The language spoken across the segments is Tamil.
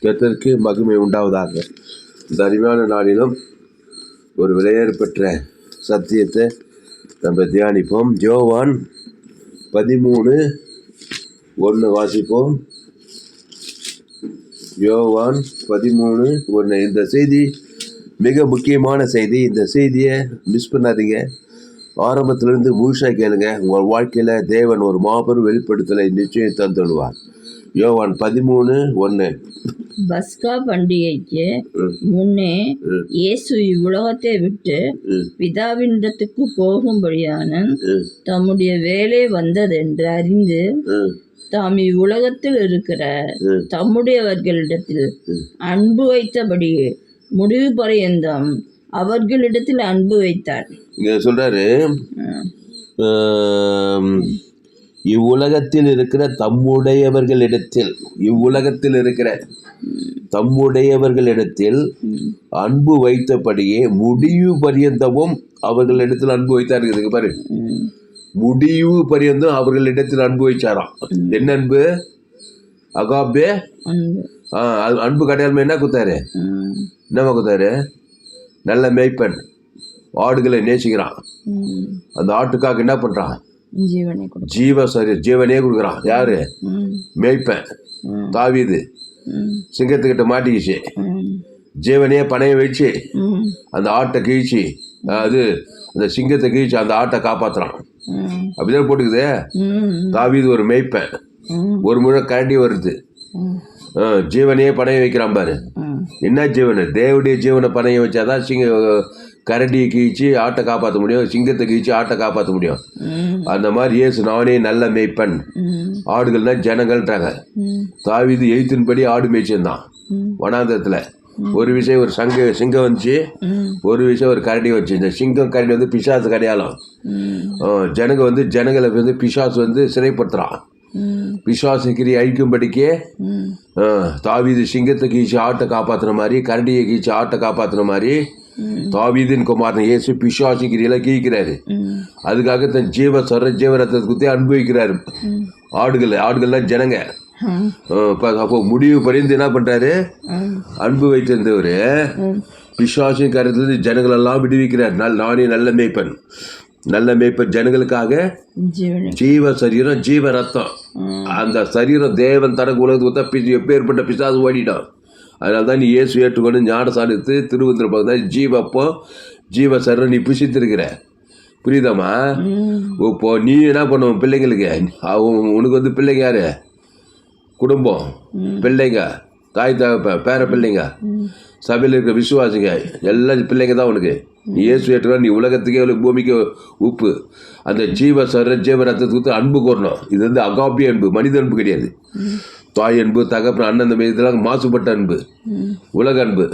கர்த்தருக்கு மகிமை உண்டாவதாக. இந்த அருமையான நாளிலும் ஒரு விலையேற பெற்ற சத்தியத்தை நம்ம தியானிப்போம். யோவான் 13:1 வாசிப்போம். யோவான் 13:1. இந்த செய்தி மிக முக்கியமான செய்தி. இந்த செய்தியை மிஸ் பண்ணாதீங்க. ஆரம்பத்திலிருந்து முழுசாக கேளுங்க. உங்கள் வாழ்க்கையில் தேவன் ஒரு மாபெரும் வெளிப்படுத்தலை நிச்சயம் தந்துடுவார். யோவான் 13:1. பஸ்கா பண்டிகைக்கு முன்னே இயேசு இவ்வுலகத்தை விட்டு பிதாவினிடத்துக்கு போகும்படியான தம்முடைய வேலை வந்ததென்று அறிந்து தாம் இவ்வுலகத்தில் இருக்கிற தம்முடையவர்களிடத்தில் அன்பு வைத்தபடியே முடிவு பரியந்தம் அவர்களிடத்தில் அன்பு வைத்தார். இங்க சொல்றாரு, இவ்வுலகத்தில் இருக்கிற தம்முடையவர்களிடத்தில் அன்பு வைத்தபடியே முடிவு பரியந்தமும் அவர்களிடத்தில் அன்பு வைத்தார். பாரு, முடிவு பரியந்தம் அவர்களிடத்தில் அன்பு வைச்சாராம். என்ன அன்பு? அகாபே அன்பு. கடையாளமே என்ன குத்தாரு? என்னமா குத்தாரு? நல்ல மேய்ப்பன் ஆடுகளை நேசிக்கிறான். அந்த ஆட்டுக்காக என்ன பண்றான்? ஜீவனே கொடுக்குறான். யாரு? மேய்ப்பன். தாவீது சிங்கத்துக்கிட்ட மாட்டிக்கிச்சு, ஜீவனையே பணைய வச்சு அந்த ஆட்டை கிழிச்சு, அந்த சிங்கத்தை கிழிச்சு அந்த ஆட்டை காப்பாத்துறான். அப்படிதான் போட்டுக்குது. தாவீது ஒரு மேய்ப்பன். ஒரு முறை கரண்டி வருது, ஜீவனையே பணைய வைக்கிறான். பாரு, என்ன ஜீவனு? தேவடைய ஜீவனை பணைய வச்சாதான் கரண்டியை கீழ்ச்சி ஆட்டை காப்பாற்ற முடியும், சிங்கத்தை கீழ்ச்சி ஆட்டை காப்பாற்ற முடியும். அந்த மாதிரி இயேசு நானே நல்ல மேய்ப்பன், ஆடுகள்னா ஜனங்கள்ன்றாங்க. தாவீது எழுத்தின்படி ஆடு மேய்ச்சிருந்தான் வனாந்தரத்தில். ஒரு விஷயம் ஒரு சிங்கம் வந்துச்சு, ஒரு விஷயம் ஒரு கரடி வந்துச்சு. இந்த சிங்கம் கரடி வந்து பிசாசு கடையாளம். ஜனங்களை பிசாசு சிறைப்படுத்துறான். பிசாசுக்கிரி அழிக்கும்படிக்கே தாவீது சிங்கத்தை கீழ்ச்சி ஆட்டை காப்பாற்றுன மாதிரி, கரடியை கீழ்ச்சி ஆட்டை காப்பாற்றுன மாதிரி தாவீதின் குமாரன் இயேசு பிசாசுக்கிரியெல்லாம் கீழ்க்கிறாரு. அதுக்காக தன் ஜீவரத்தை குத்தி அனுபவிக்கிறாரு. ஆடுகள்லாம் ஜனங்க. அப்போ முடிவு பறிந்து என்ன பண்றாரு? அன்பு வைத்திருந்தவர் பிசாசின் கருத்து ஜனங்களெல்லாம் விடுவிக்கிறார். நானே நல்ல மேய்ப்பன் ஜனங்களுக்காக ஜீவ சரீரம், ஜீவ ரத்தம். அந்த சரீரம் தேவன் தனக்கு உலகத்துக்கு எப்பேற்பட்ட பிசாசு ஓடிடும். அதனால தான் நீ இயேசு ஏற்றுக்கொண்டு ஞான சாதித்து திருவந்திரம் ஜீவப்போ ஜீவ சரீரம் நீ புசித்திருக்கிற. புரியுதாம்மா? இப்போ நீ என்ன பண்ணுவோம்? பிள்ளைங்களுக்கு உனக்கு பிள்ளைங்க யாரு? குடும்பம், பிள்ளைங்க, தாய் தகப்பன், பேர பிள்ளைங்க, சபையில் இருக்கிற விசுவாசிங்க, எல்லாம் பிள்ளைங்க தான் உனக்கு. நீ இயேசு ஏற்றுக்கோ, நீ உலகத்துக்கே பூமிக்கு உப்பு. அந்த ஜீவ ரத்தத்துக்கு அன்பு கூறணும். இது அகாபி அன்பு, மனித அன்பு கிடையாது. தாய் அன்பு, தகப்பன், அண்ணன், இதெல்லாம் மாசுபட்ட அன்பு, உலக அன்பு.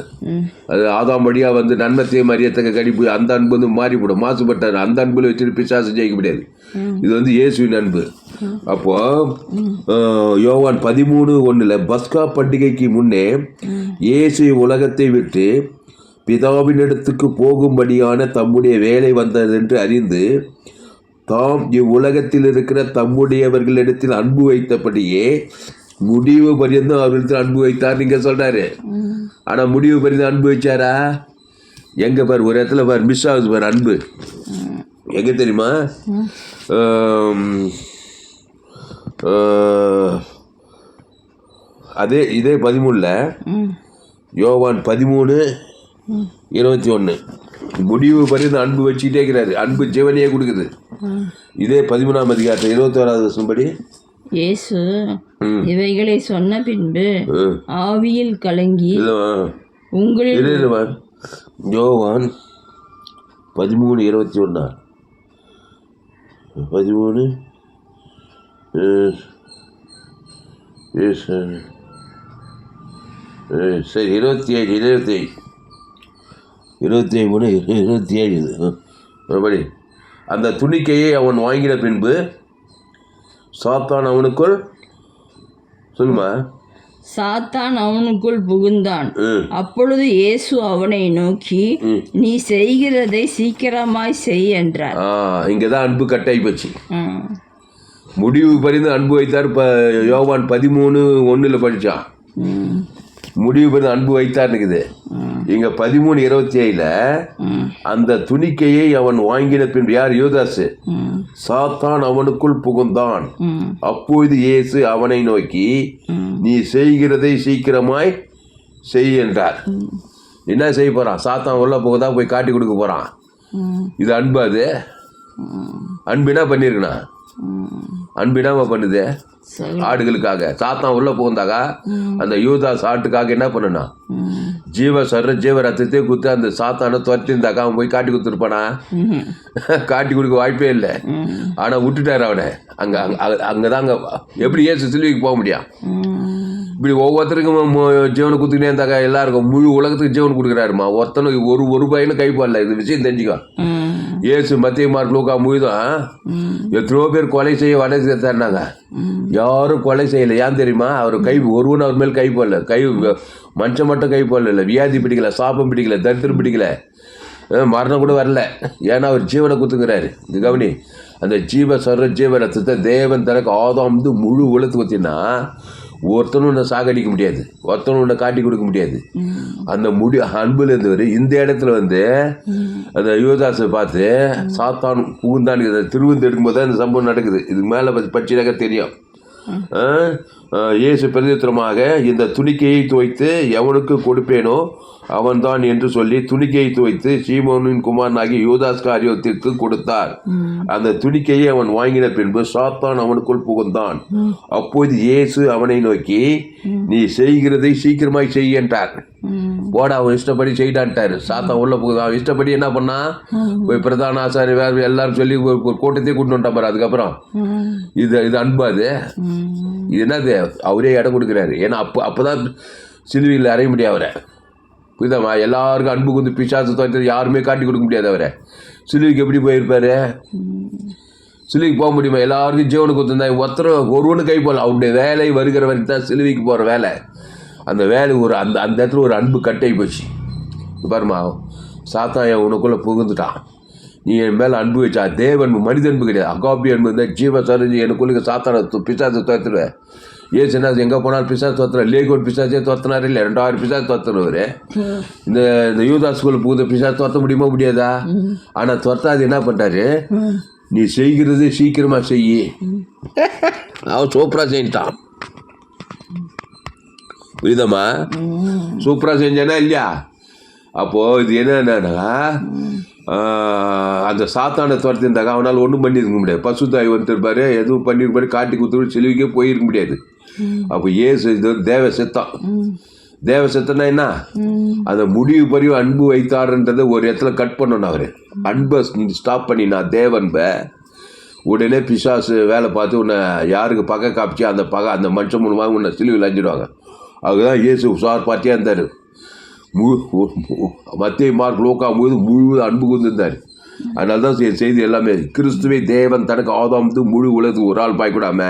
அது ஆதாம் வழியா நன்மத்தையே மரியத்தக்க கடிப்பு. அந்த அன்பு மாறிவிடும், மாசுபட்ட. அந்த அன்புல வச்சுட்டு பிசாசு ஜெயிக்க முடியாது. இது இயேசுவின் அன்பு. அப்போ யோவான் 13:1 பஸ்கா பண்டிகைக்கு முன்னே இயேசு உலகத்தை விட்டு பிதாவினிடத்துக்கு போகும்படியான தம்முடைய வேலை வந்ததென்று அறிந்து தாம் இவ்வுலகத்தில் இருக்கிற தம்முடையவர்களிடத்தில் அன்பு வைத்தபடியே முடிவு பரியந்தம் அவர்களிடத்தில் அன்பு வைத்தார். நீங்க சொல்றாரு. ஆனா முடிவு பரியந்தம் அன்பு வச்சாரா? எங்க பாரு, ஒரு இடத்துல பாரு மிஸ் ஆகுது பாரு அன்பு. எங்க தெரியுமா? இதே 13 யோவான் 13:21 முடிவு பரியந்தம் அன்பு வச்சுக்கிட்டே இருக்கிறாரு. அன்பு ஜீவனையே கொடுக்குது. இதே 13ஆம் அதிகாரத்தில் 21வது வசனப்படி இயேசு இவைகளை சொன்ன பின்பு ஆவியில் கலங்கி உங்களில் யோவான் 13:21 13 சரி 27 மறுபடி அந்த துணிக்கையை அவன் வாங்கின பின்பு சாத்தான் அவனுக்குள் புகுந்தான். அப்பொழுது இயேசு அவனை நோக்கி, நீ செய்கிறதை சீக்கிரமாய் செய் என்றார். இங்கதான் அன்பு கட்டாயி போச்சு. முடிவு பரிந்து அன்பு வைத்தார். யோவான் 13:1 படிச்சான். முடிவு பண்ணி அன்பு வைத்தார் இருக்குது. இங்க 13:27 அந்த துணிக்கையை அவன் வாங்கின பின்பு, யார்? யூதாசு. சாத்தான் அவனுக்குள் புகுந்தான். அப்போது இயேசு அவனை நோக்கி, நீ செய்கிறதை சீக்கிரமாய் செய் என்றார். என்ன செய்ய போறான்? சாத்தான் உள்ள புகுதா போய் காட்டி கொடுக்க போறான். இது அன்பு. அது அன்பு என்ன பண்ணிருக்கணும்? அன்பு என்னவா பண்ணுது? ஆடுகளுக்காக. சாத்தான் உள்ள புகுந்தாக்கா அந்த யூதாஸ் ஆட்டுக்காக என்ன பண்ணணும்? ஜீவ ரத்தத்தை குத்து அந்த சாத்தானை துரத்திருந்தாக்கா அவன் போய் காட்டி கொடுத்துருப்பானா? காட்டி கொடுக்க வாய்ப்பே இல்லை. ஆனா விட்டுட்டாரு அவனை. அங்கதான் எப்படி ஏசு சிலுவைக்கு போக முடியும்? இப்படி ஒவ்வொருத்தருக்கும் ஜீவனை கொடுத்துக்கிட்டே இருந்தாக்கா எல்லாருக்கும் முழு உலகத்துக்கு ஜீவன் கொடுக்குறாருமா. ஒருத்தனுக்கு ஒரு பையனும் கைப்பாடல. இது விஷயம் தெரிஞ்சுக்கோ. ஏசு மத்திய மார்க் லூக்கா முழுதும் எத்தனையோ பேர் கொலை செய்ய வடை தர்றாங்க. யாரும் கொலை செய்யலை. ஏன் தெரியுமா? அவர் ஒருவன் அவர் மேல் கை போடல. மனுஷன் மட்டும் கை போடல. வியாதி பிடிக்கல, சாப்பம் பிடிக்கல, தரித்திரம் பிடிக்கல, மரணம் கூட வரல. ஏன்னா அவர் ஜீவனை குத்துக்கிறாரு. இது கவனி. அந்த ஜீவ ரத்தத்தை தேவன் தனக்கு ஆதாம் முழு உலகத்துக்கு வச்சுன்னா ஒருத்தனும் உன்னை சாகடிக்க முடியாது, ஒருத்தனும் உன்னை காட்டி கொடுக்க முடியாது. அந்த அன்புல இருந்தவர் இந்த இடத்துல அந்த யூதாசை பார்த்து சாத்தான் புகுந்தான் திருவந்து எடுக்கும்போது தான் இந்த சம்பவம் நடக்குது. இதுக்கு மேலே பற்றினாக்க தெரியும். இயேசு பிரதித்திரமாக, இந்த துணிக்கையை துவைத்து எவனுக்கு கொடுப்பேனோ அவன்தான் என்று சொல்லி துணிக்கையை துவைத்து சீமோனின் குமாரனாகி யூதாஸ் காரியத்திற்கு கொடுத்தார். அந்த துணிக்கையை அவன் வாங்கின பின்பு சாத்தான் அவனுக்குள் புகுந்தான். அப்போது இயேசு அவனை நோக்கி, நீ செய்கிறதை சீக்கிரமாய் செய் என்றார். போட அவன் இஷ்டப்படி செய்யிட்டான்ட்டாரு. சாத்தான் உள்ள புகுது. அவன் இஷ்டப்படி என்ன பண்ணா? போய் பிரதான ஆசாரி வேறு எல்லாரும் சொல்லி ஒரு கூட்டத்தையே கூட்டு வந்துட்டான் பாரு. அதுக்கப்புறம் இது அன்பாது. இது என்னது? அவரே இடம் கொடுக்குறாரு. ஏன்னா அப்போதான் சிலுவையில் அறைய முடியும் அவரை. புரியுதாம்மா? எல்லாருக்கும் அன்பு குந்து பிசாசு துவைத்தது யாருமே காட்டி கொடுக்க முடியாது. அவரை சிலுவைக்கு எப்படி போயிருப்பாரு? சிலுவைக்கு போக முடியுமா? எல்லாருக்கும் ஜீவனை கொடுத்துருந்தா ஒருவனு கை போடல. அவருடைய வேலை வருகிற வரைக்கும் தான் சிலுவைக்கு போகிற வேலை. அந்த வேலை அந்த இடத்துல ஒரு அன்பு கட்டாகி போச்சு. பாருமா, சாத்தான் உனக்குள்ளே புகுந்துட்டான். நீ என் மேலே அன்பு வச்சா. தேவன் மனித அன்பு கிடையாது. அகாப்பி அன்பு இருந்தால் ஜீவ சரிஞ்சு எனக்குள்ள சாத்தான பிசாசை துரத்துருவேன். ஏசு என்ன எங்கே போனாலும் பிசாசு துரத்துற. லேகோட் பிசாசே துரத்தினார் இல்லை? 2000 பிசாசு துரத்துறவர். இந்த யூதாஸ்குள்ள புகுந்த பிசாசு துரத்த முடியுமா? முடியாதா? ஆனால் துரத்தாது என்ன பண்ணுறாரு? நீ செய்கிறது சீக்கிரமாக செய்யி. அவன் சூப்பராக செஞ்சிட்டான். புரியுதம்மா? சூப்பராக செஞ்சானா இல்லையா? அப்போது இது என்னன்னா, அந்த சாத்தானை துரத்திருந்தாங்க அவனால் ஒன்றும் பண்ணியிருக்க முடியாது. பசுத்தாய் வந்துருப்பாரு, எதுவும் பண்ணியிருப்பாரு, காட்டி குத்துரு சிலுவைக்கே போயிருக்க முடியாது. அப்போ ஏசு இது தேவ சித்தம். தேவ சித்தம்னா என்ன? அந்த முடிவு பறிவு அன்பு வைத்தாருன்றதை ஒரு இடத்துல கட் பண்ணணும். அவர் அன்பை ஸ்டாப் பண்ணினா தேவன்பை உடனே பிசாசு வேலை பார்த்து உன்னை யாருக்கு பகை காப்பிச்சு அந்த மனுஷன் மூலமாக உன்னை சிலுவையில் அஞ்சிடுவாங்க. அதுதான் இயேசு சார் பார்த்தியா இருந்தார். மத்திய மார்க் லூக்கா முழு அன்பு கொண்டிருந்தார். அதனால தான் செய்தி எல்லாமே கிறிஸ்துவை தேவன் தனக்கு ஆதாம் முழு உலகத்துக்கு ஒரு ஆள் பாய்க்கூடாம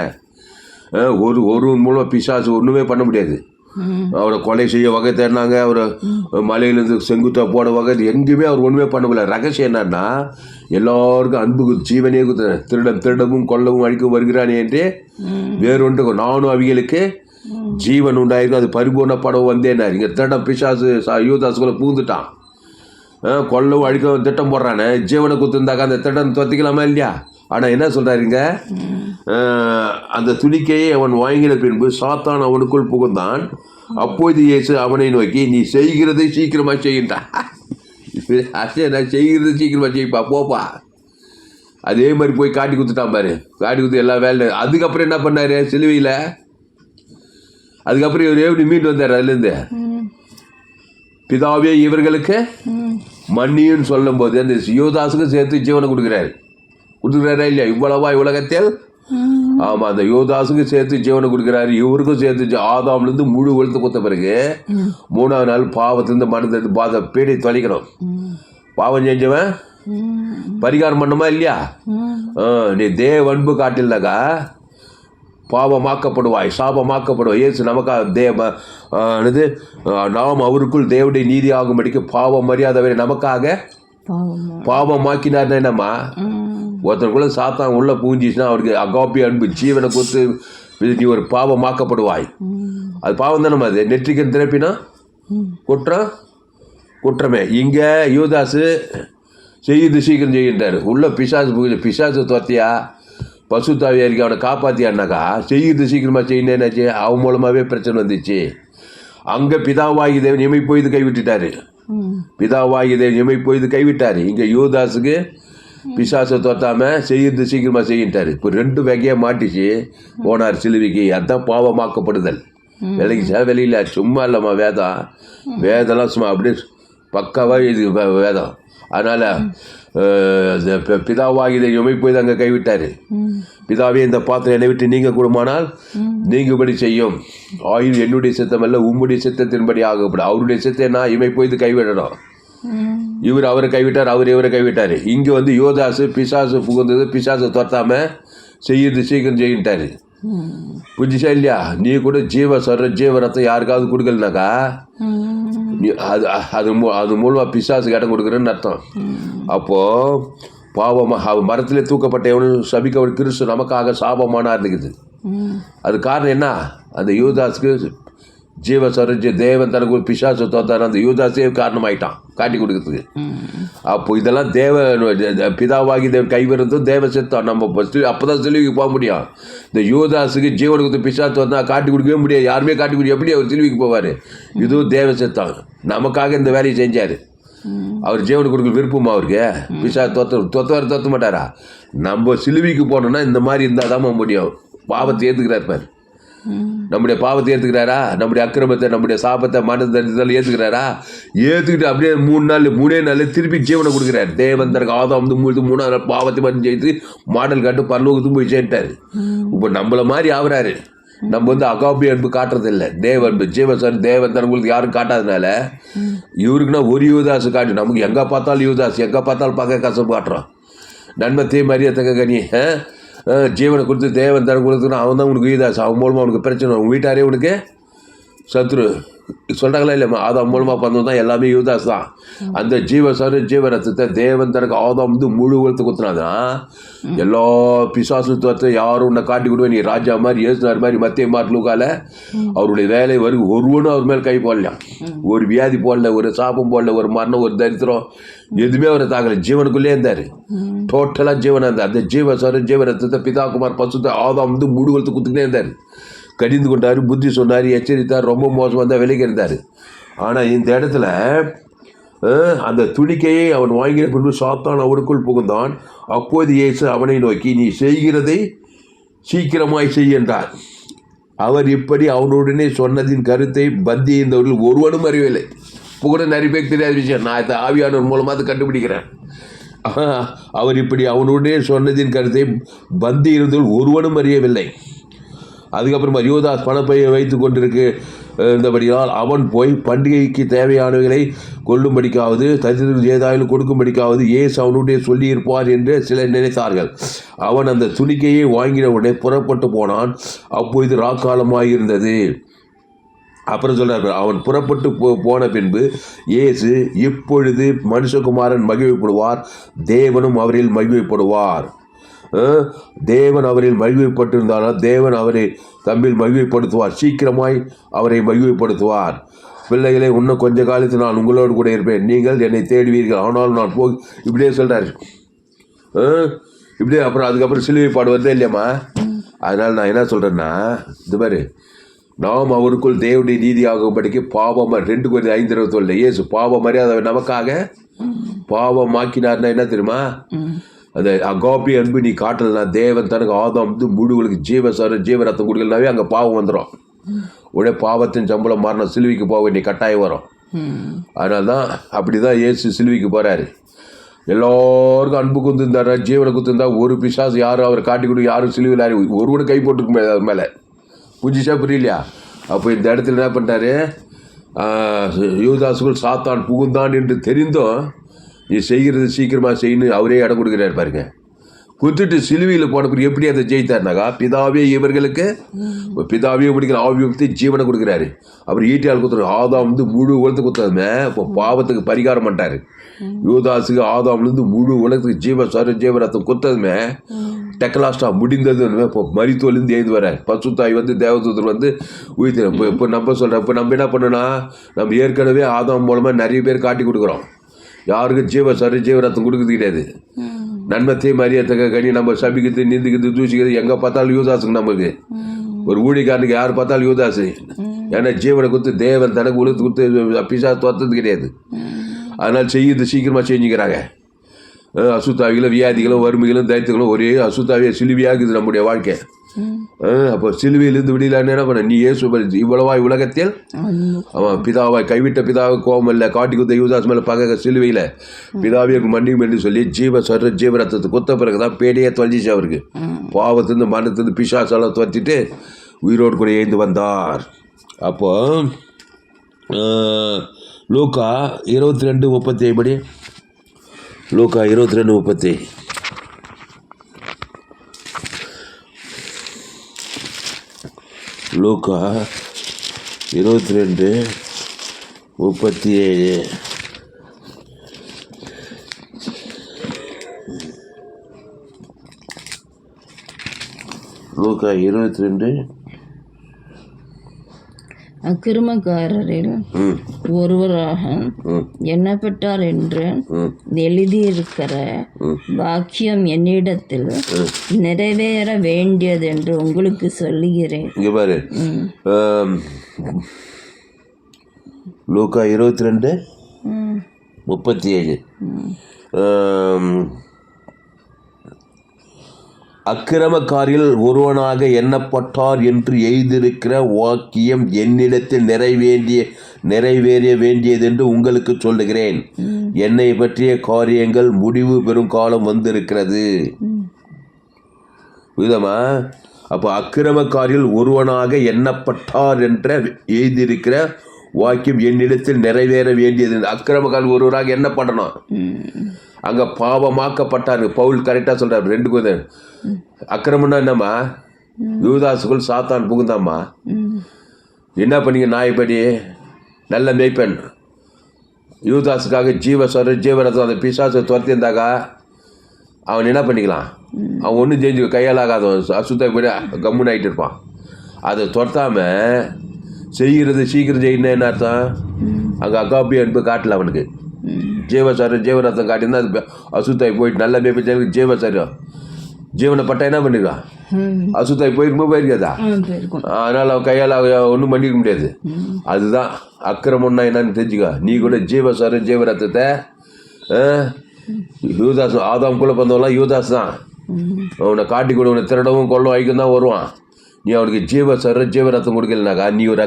ஒருவன் மூலம் பிசாசு ஒன்றுமே பண்ண முடியாது. அவரை கொலை செய்ய வகை தேடினாங்க. அவரை மலையிலேருந்து செங்குத்தா போன வகை எங்கேயுமே அவர் ஒன்றுமே பண்ண முடியல. ரகசியம் என்னன்னா, எல்லாருக்கும் அன்புக்கு ஜீவனே திருடவும் கொல்லவும் அழிக்கவும் வருகிறானே என்று வேறொன்று நானும் அவிகளுக்கு ஜீவன் உண்டாயிருக்கும், அது பரிபூர்ண படம் வந்தேன்னாரு. இங்கே திருடம் பிசாசு யூதாசுக்குள்ளே பூந்துட்டான். கொல்லவும் அழிக்கவும் திட்டம் போடுறானே. ஜீவனை குத்துருந்தாக்கா அந்த திட்டம் தொத்திக்கலாமா இல்லையா? ஆனால் என்ன சொல்கிறாருங்க? அந்த துணிக்கையை அவன் வாங்கின பின்பு சாத்தான் அவனுக்குள் புகுந்தான். அப்போது இயேசு அவனை நோக்கி, நீ செய்கிறதை சீக்கிரமாக செய்கின்றான். நான் செய்கிறது சீக்கிரமாக செய்ப்பா, போப்பா. அதே மாதிரி போய் காட்டி குத்துட்டான் பாரு. காட்டி குத்து எல்லா வேலை. அதுக்கப்புறம் என்ன பண்ணார் சிலுவையில்? அதுக்கப்புறம் இவர் எப்படி மீண்டு வந்தார் அதுலேருந்து? பிதாவே இவர்களுக்கு மன்னியும் சொல்லும் போது அந்த யோதாசுக்கும் சேர்த்து ஜீவனை கொடுக்குறாரா இல்லையா? இவ்வளவா உலகத்தில்? ஆமாம், அந்த யோதாசுக்கு சேர்த்து ஜீவனை கொடுக்குறாரு. இவருக்கும் சேர்த்து ஆதாம்லேருந்து முழு உலகத்தை கொடுத்த பிறகு 3ஆவது நாள் பாவத்திலிருந்து மனதிலிருந்து பீடை தொலைக்கணும். பாவம் செஞ்சவன் பரிகாரம் பண்ணுமா இல்லையா? நீ தேவ அன்பு காட்டில்னாக்கா பாவமாக்கப்படுவாய், சாபமாக்கப்படுவாய். இயேசு நமக்காக நாம் அவருக்குள் தேவனுடைய நீதி ஆகும்படிக்கு பாவம் மரியாதை நமக்காக பாவமாக்கினார்னா என்னம்மா? ஒருத்தருக்குள்ள சாத்தான் உள்ள பூஞ்சிச்சுன்னா அவருக்கு அகாப்பி அன்பு ஜீவனை கொடுத்து நீ ஒரு பாவமாக்கப்படுவாய். அது பாவம் தானே. அது நெற்றிக்கன் திறப்பினா குற்றமே. இங்கே யூதாசு செய்யுது சீக்கிரம் செய்கின்றார். உள்ள பிசாசு துரத்தியா பசுத்தாவியாருக்கு அவனை காப்பாற்றியான்னாக்கா செய்யுது சீக்கிரமாக செய்யணும். என்னாச்சு? அவன் மூலமாகவே பிரச்சனை வந்துச்சு. அங்கே பிதாவாகி தேவன் இமைப்பொய்து கைவிட்டுட்டாரு. பிதாவாகி தேவன் இமைப்பொய்து கைவிட்டார். இங்கே யூதாஸுக்கு பிசாசை தோத்தாமல் செய்யுது சீக்கிரமாக செய்யிட்டாரு. இப்போ 2 வகையாக மாட்டிச்சு போனார் சிலுவைக்கு. அதுதான் பாவமாக்கப்படுதல். விலகிச்சா வெளியில் சும்மா இல்லைம்மா வேதம்லாம் சும்மா அப்படியே பக்காவாக இது வேதம். அதனால் பிதாவாகி தேவன் இமைப்பொய்து அங்கே கைவிட்டார். பிதாவே இந்த பாத்திரம் என்னை விட்டு நீங்க கூடுமானால் நீங்கும்படி செய்யும். ஆயுள் என்னுடைய சித்தம் அல்ல உம்முடைய சித்தத்தின்படி ஆகப்படும். அவருடைய சித்தம் நான் இமைப்பொய்து கைவிடணும். இவர் அவரை கைவிட்டார், அவர் இவரை கைவிட்டார். இங்கே வந்து யோதாசு பிசாசு புகுந்தது. பிசாசை துரத்தாமல் செய்யுது சீக்கிரம் செய்யிட்டாரு. புரிஞ்சுச்சா இல்லையா? நீ கூட ஜீவ ரத்தம் யாருக்காவது கொடுக்கலனாக்கா நீ அது மூலமாக பிசாசுக்கு இடம் கொடுக்குறேன்னு அர்த்தம். அப்போது பாவமாக மரத்திலே தூக்கப்பட்டவனு சபிக்க கிறிஸ்து நமக்காக சாபமானா இருக்குது. அது காரணம் என்ன? அந்த யூதாஸுக்கு தேவன் தனக்கு ஒரு பிசாசு தோத்தார். அந்த யூதாஸே காரணமாயிட்டான் காட்டி கொடுக்கறதுக்கு. அப்போ இதெல்லாம் பிதாவாகி தேவன் கைவிடுறதும் தேவ சித்தம். நம்ம அப்போ தான் சிலுவைக்கு போக முடியும். இந்த யூதாஸுக்கு ஜீவன் கொடுத்து பிசாசு வந்தால் காட்டி கொடுக்கவே முடியாது. யாருமே காட்டி கொடுக்க எப்படி அவர் சிலுவைக்கு போவார்? இதுவும் தேவ சித்தம். நமக்காக இந்த வேலையை செஞ்சார். அவர் ஜீவனை கொடுக்க விருப்பமா? அவருக்கு பிசாசு தோத்த மாட்டாரா? நம்ம சிலுவைக்கு போனோம்னா இந்த மாதிரி இருந்தால் தான் முடியும். பாவத்தை ஏற்றுக்கிறார் பார். நம்முடைய பாவத்தை ஏற்றுக்கிறாரா? நம்முடைய அக்கிரமத்தை நம்முடைய சாபத்தை மனதரிசல் ஏற்றுக்கிறாரா? ஏற்றுக்கிட்டு அப்படியே 3 நாள் திருப்பி ஜீவனை கொடுக்குறாரு. தேவன் தனக்கு ஆதாம் 3 நாள் பாவத்தை மட்டும் செய்து மாடல் காட்டு பரலோகத்துக்கு போய் சேர்ந்துட்டாரு. இப்போ நம்மள மாதிரி ஆகுறாரு. நம்ம வந்து அகாபி அன்பு காட்டுறதில்லை. தேவன்பு தேவன் தனங்களுக்கு யாரும் காட்டாதனால இவருக்குன்னா ஒரு யூதாசு காட்டு. நமக்கு எங்கே பார்த்தாலும் யூதாஸ், எங்கே பார்த்தாலும் பார்க்க கசப்பு காட்டுறோம். நன்மை தீமறிய தக்க கனி. ஜீவனை கொடுத்து தேவன் தனக்கு கொடுத்துனா அவன் தான் உனக்கு யூதாஸ். அவன் மூலமாக உனக்கு பிரச்சனை. உங்கள் வீட்டாரே உனக்கு சத்ரு சொல்கிறாங்களா இல்லைம்மா? ஆதாம் மூலமாக பண்ணது தான் எல்லாமே யூதாஸ் தான். அந்த ஜீவரத்தத்தை தேவன் தனக்கு ஆதாம் வந்து முழு உலகத்தை குத்துனாதான் எல்லா பிசாசுத்தத்தை யாரும் உன்னை காட்டி கொடுவேன். நீ ராஜா மாதிரி ஏசுனார் மாதிரி மத்திய மார்லூக்கால அவருடைய வேலை வரும். ஒருவனும் அவர் மேலே கை போடலாம். ஒரு வியாதி போடல, ஒரு சாபம் போடல, ஒரு மரணம், ஒரு தரித்திரம் எதுவுமே அவரை தாக்கலை. ஜீவனுக்குள்ளே இருந்தார். டோட்டலாக ஜீவனாக இருந்தார். அந்த ஜீவரத்தத்தை பிதாகுமார் பசுத்த ஆதாம் வந்து முழு உலகத்தை குத்துக்கிட்டே இருந்தார். கடிந்து கொண்டார், புத்தி சொன்னார், எச்சரித்தார், ரொம்ப மோசமாக இருந்தால் விலகி இருந்தார். ஆனால் இந்த இடத்துல அந்த துணிக்கையை அவன் வாங்கின பின்பு சாத்தான் அவனுக்குள் புகுந்தான். அப்போது இயேசு அவனை நோக்கி நீ செய்கிறதை சீக்கிரமாய் செய் என்றார். அவர் இப்படி அவனுடனே சொன்னதின் கருத்தை பந்தி இருந்தவர்கள் ஒருவனும் அறியவில்லை. புகழ நிறைய பேருக்கு தெரியாத விஷயம். நான் இந்த ஆவியானவர் மூலமாக அதை கண்டுபிடிக்கிறேன். அவர் இப்படி அவனுடனே சொன்னதின் கருத்தை பந்தி இருந்தவர்கள் ஒருவனும் அறியவில்லை. அதுக்கப்புறமா யூதாஸ் பணப்பையை வைத்து கொண்டிருந்தபடியால் அவன் போய் பண்டிகைக்கு தேவையானவைகளை கொள்ளும்படிக்காவது தரித்திரருக்கு ஏதாயிலும் கொடுக்கும்படிக்காவது இயேசு அவனுடைய சொல்லியிருப்பார் என்று சிலர் நினைத்தார்கள். அவன் அந்த துணிக்கையை வாங்கின உடனே புறப்பட்டு போனான். அப்போது ராக்காலமாயிருந்தது. அப்புறம் சொல்கிறார், அவன் புறப்பட்டு போன பின்பு இயேசு இப்பொழுது மனுஷகுமாரன் மகிழ்வுப்படுவார், தேவனும் அவரில் மகிழ்வுப்படுவார். தேவன் அவரில் மகிழ்வுப்பட்டிருந்தாலும் தேவன் அவரை தம்மில் மகிழ்வுப்படுத்துவார். சீக்கிரமாய் அவரை மகிழ்வுப்படுத்துவார். பிள்ளைகளை இன்னும் கொஞ்ச காலத்தில் நான் உங்களோடு கூட இருப்பேன். நீங்கள் என்னை தேடுவீர்கள், ஆனாலும் நான் இப்படியே சொல்கிறார். இப்படியே அதுக்கப்புறம் சிலுவை பாடு வருதே இல்லையம்மா? அதனால் நான் என்ன சொல்கிறேன்னா, இது மாதிரி நாம் அவருக்குள் தேவனுடைய நீதி ஆகும்படிக்கு பாவம் 2:5 இயேசு பாவம் மரியாதை நமக்காக பாவமாக்கினார்னா என்ன தெரியுமா? அந்த அகாபி அன்பு நீ காட்டுறதுனா தேவன் தனக்கு ஆதாம் வந்து முழுவலுக்கு ஜீவரத்தம் கொடுக்கலனாவே அங்கே பாவம் வந்துடும். உடனே பாவத்தின் சம்பளம் மாறின சிலுவைக்கு போக வேண்டிய கட்டாயம் வரும். அதனால தான் அப்படி தான் இயேசு சிலுவைக்கு போகிறாரு. எல்லோருக்கும் அன்பு குத்துருந்தார், ஜீவனை குத்துருந்தா ஒரு பிசாசு யாரும் அவர் காட்டி கொடு யாரும் சிலுவையில் ஒருவனு கை போட்டுக்க முடியாது அது மேலே. புரிஞ்சிச்சா புரியலையா? அப்போ இந்த இடத்துல என்ன பண்ணிட்டாரு? யூதாசுக்குள் சாத்தான் புகுந்தான் என்று தெரிந்தும் நீ செய்கிறது சீக்கிரமாக செய்யணும் அவரே இடம் கொடுக்குறாரு பாருங்க. குத்துட்டு சிலுவையில் போனப்படி எப்படி அதை ஜெயித்தாருனாக்கா, பிதாவே இவர்களுக்கு பிதாவே பிடிக்கிற ஆவியத்தை ஜீவனை கொடுக்குறாரு. அவர் ஈட்டியால் குத்துறாரு. ஆதாம் வந்து முழு உலகத்தை குத்தாதுமே இப்போ பாவத்துக்கு பரிகாரம் பண்ணிட்டாரு. யூதாஸுக்கு ஆதாம்லேருந்து முழு உலகத்துக்கு ஜீவரத்தம் குத்ததுமே டெக்கலாஸ்டா முடிந்தது. இப்போ மரித்தோலேருந்து எழுந்து வர பசுத்தாய் வந்து தேவதூதர் வந்து உயிர்த்து. இப்போ நம்ம சொல்கிறோம், இப்போ நம்ம என்ன பண்ணோன்னா, நம்ம ஏற்கனவே ஆதாம் மூலமாக நிறைய பேர் காட்டி கொடுக்குறோம். யாருக்கும் ஜீவரத்தம் கொடுக்குறது கிடையாது. நன்மத்தை மரியாதை கனி நம்ம சபிக்கிறது, நிந்திக்கிறது, தூசிக்கிறது, எங்கே பார்த்தாலும் யூதாஸுக்கு. நமக்கு ஒரு ஊழிக்காரனுக்கு யார் பார்த்தாலும் யூதாசு. ஏன்னா ஜீவனை கொடுத்து தேவன் தனக்கு உழுத்து கொடுத்து பிசாசு துரத்துறது கிடையாது. அதனால் செய்யுது சீக்கிரமாக செஞ்சுக்கிறாங்க. அசுத்தாவிகளும் வியாதிகளும் வறுமைகளும் தைரியங்களும் ஒரே அசுத்தாவியாக சிலுவையாகுது நம்முடைய வாழ்க்கை. அப்போ சிலுவையிலிருந்து விடலான்னு என்ன பண்ண, நீ இயேசு இவ்வளவாய் உலகத்தில் அவன் பிதாவாய் கைவிட்ட பிதாவை கோபம் இல்லை, காட்டி குத்த யூதாஸ் மேலே பக சிலுவையில் பிதாவே மன்னியும் என்று சொல்லி ஜீவரத்தத்தை குத்த பிறகுதான் பேடியே தொலைஞ்சிச்சு அவருக்கு. பாவத்திலிருந்து மரணத்திலிருந்து பிசாசாலாம் துரத்திட்டு உயிரோடு கூட எழுந்து வந்தார். அப்போ லூக்கா 22:30 படி, லூக்கா 22:30. லூக்கா 22:37. லூக்கா 22. அக்கிரமக்காரரில் ஒருவராக எண்ணப்பட்டார் என்று எழுதியிருக்கிற பாக்கியம் என்னிடத்தில் நிறைவேற வேண்டியது என்று உங்களுக்கு சொல்லுகிறேன். இங்கே பாரு, லூக்கா 22:37. அக்கிரமக்காரில் ஒருவனாக எண்ணப்பட்டார் என்று எழுதியிருக்கிற வாக்கியம் என்னிடத்தில் நிறைவேற வேண்டியது என்று உங்களுக்கு சொல்லுகிறேன். என்னை பற்றிய காரியங்கள் முடிவு பெறும் காலம் வந்திருக்கிறது. புரியுதமா? அப்போ அக்கிரமக்காரில் ஒருவனாக எண்ணப்பட்டார் என்ற எழுதியிருக்கிற வாக்கியம் என்னிடத்தில் நிறைவேற வேண்டியது. அக்கிரமக்காரர் ஒருவராக என்ன பண்ணணும்? அங்கே பாவமாக்கப்பட்டார். பவுல் கரெக்டாக சொல்கிறார். 2 Corinthians. அக்கிரமம்னா என்னம்மா? யூதாசுக்குள் சாத்தான் புகுந்தாம்மா. என்ன பண்ணீங்க? நாய்படி நல்ல மேய்ப்பன் யூதாஸுக்காக ஜீவரத்தம் அந்த பிசாசை துரத்திருந்தாக்கா அவன் என்ன பண்ணிக்கலாம்? அவன் ஒன்றும் செஞ்சு கையால் ஆகாதவன், அசுத்த போய் கம்முன்னு ஆகிட்டு இருப்பான். அதை துரத்தாமல் செய்கிறது சீக்கிரம் செய்யணும். என்ன அர்த்தம்? அங்கே அகாப்பி அனுப்பி காட்டல அவனுக்கு. ஜீவரத்தம் காட்டியிருந்தா அது அசுத்தாய் போயிட்டு நல்ல மேய்ப்பன் ஜீவனை பட்டா என்ன பண்ணிருக்கான்? அசுத்தாய் போயிருக்காதா? அதனால் அவன் கையால் ஒன்றும் பண்ணிக்க முடியாது. அதுதான் அக்கிரமம்னா என்னன்னு தெரிஞ்சுக்கோ. நீ கூட ஜீவரத்தத்தை யூதாஸ் ஆதாம்குள்ளே பிறந்தவங்களாம் யூதாஸ் தான். அவனை காட்டி கூட உன்னை திருடவும் கொள்ளவும் ஐக்கும் தான் வருவான். நீ அவனுக்கு ஜீவரத்தம் கொடுக்கலனாக்கா நீ ஒரு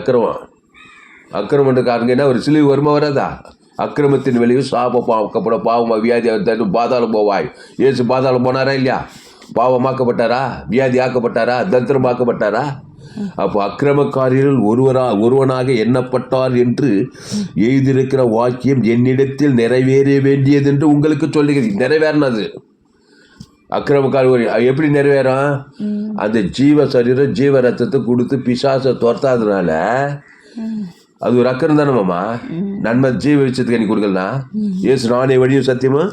அக்கிரமன்றக்காரங்க. என்ன ஒரு சிலுவை வருமா வராதா? அக்கிரமத்தின் விளைவு சாபப்பட பாவமா வியாதி பாதாளம் போவாய். இயேசு பாதாளம் போனாரா இல்லையா? பாவமாக்கப்பட்டாரா? வியாதி ஆக்கப்பட்டாரா? தரித்திரமாக்கப்பட்டாரா? அப்போ அக்கிரமக்காரிகள் ஒருவனாக எண்ணப்பட்டார் என்று எழுதியிருக்கிற வாக்கியம் என்னிடத்தில் நிறைவேற வேண்டியது என்று உங்களுக்கு சொல்லுகிறது. நிறைவேறினது அக்கிரமக்காரி எப்படி நிறைவேறும்? அந்த ஜீவரத்தத்தை கொடுத்து பிசாசை துரத்தாதனால அது ஒரு அக்கறம் தானேம்மா. நன்மை ஜீவ விஷயத்துக்கு எனக்கு கொடுக்கலனா ஏசு நானே வழியும் சத்தியமா.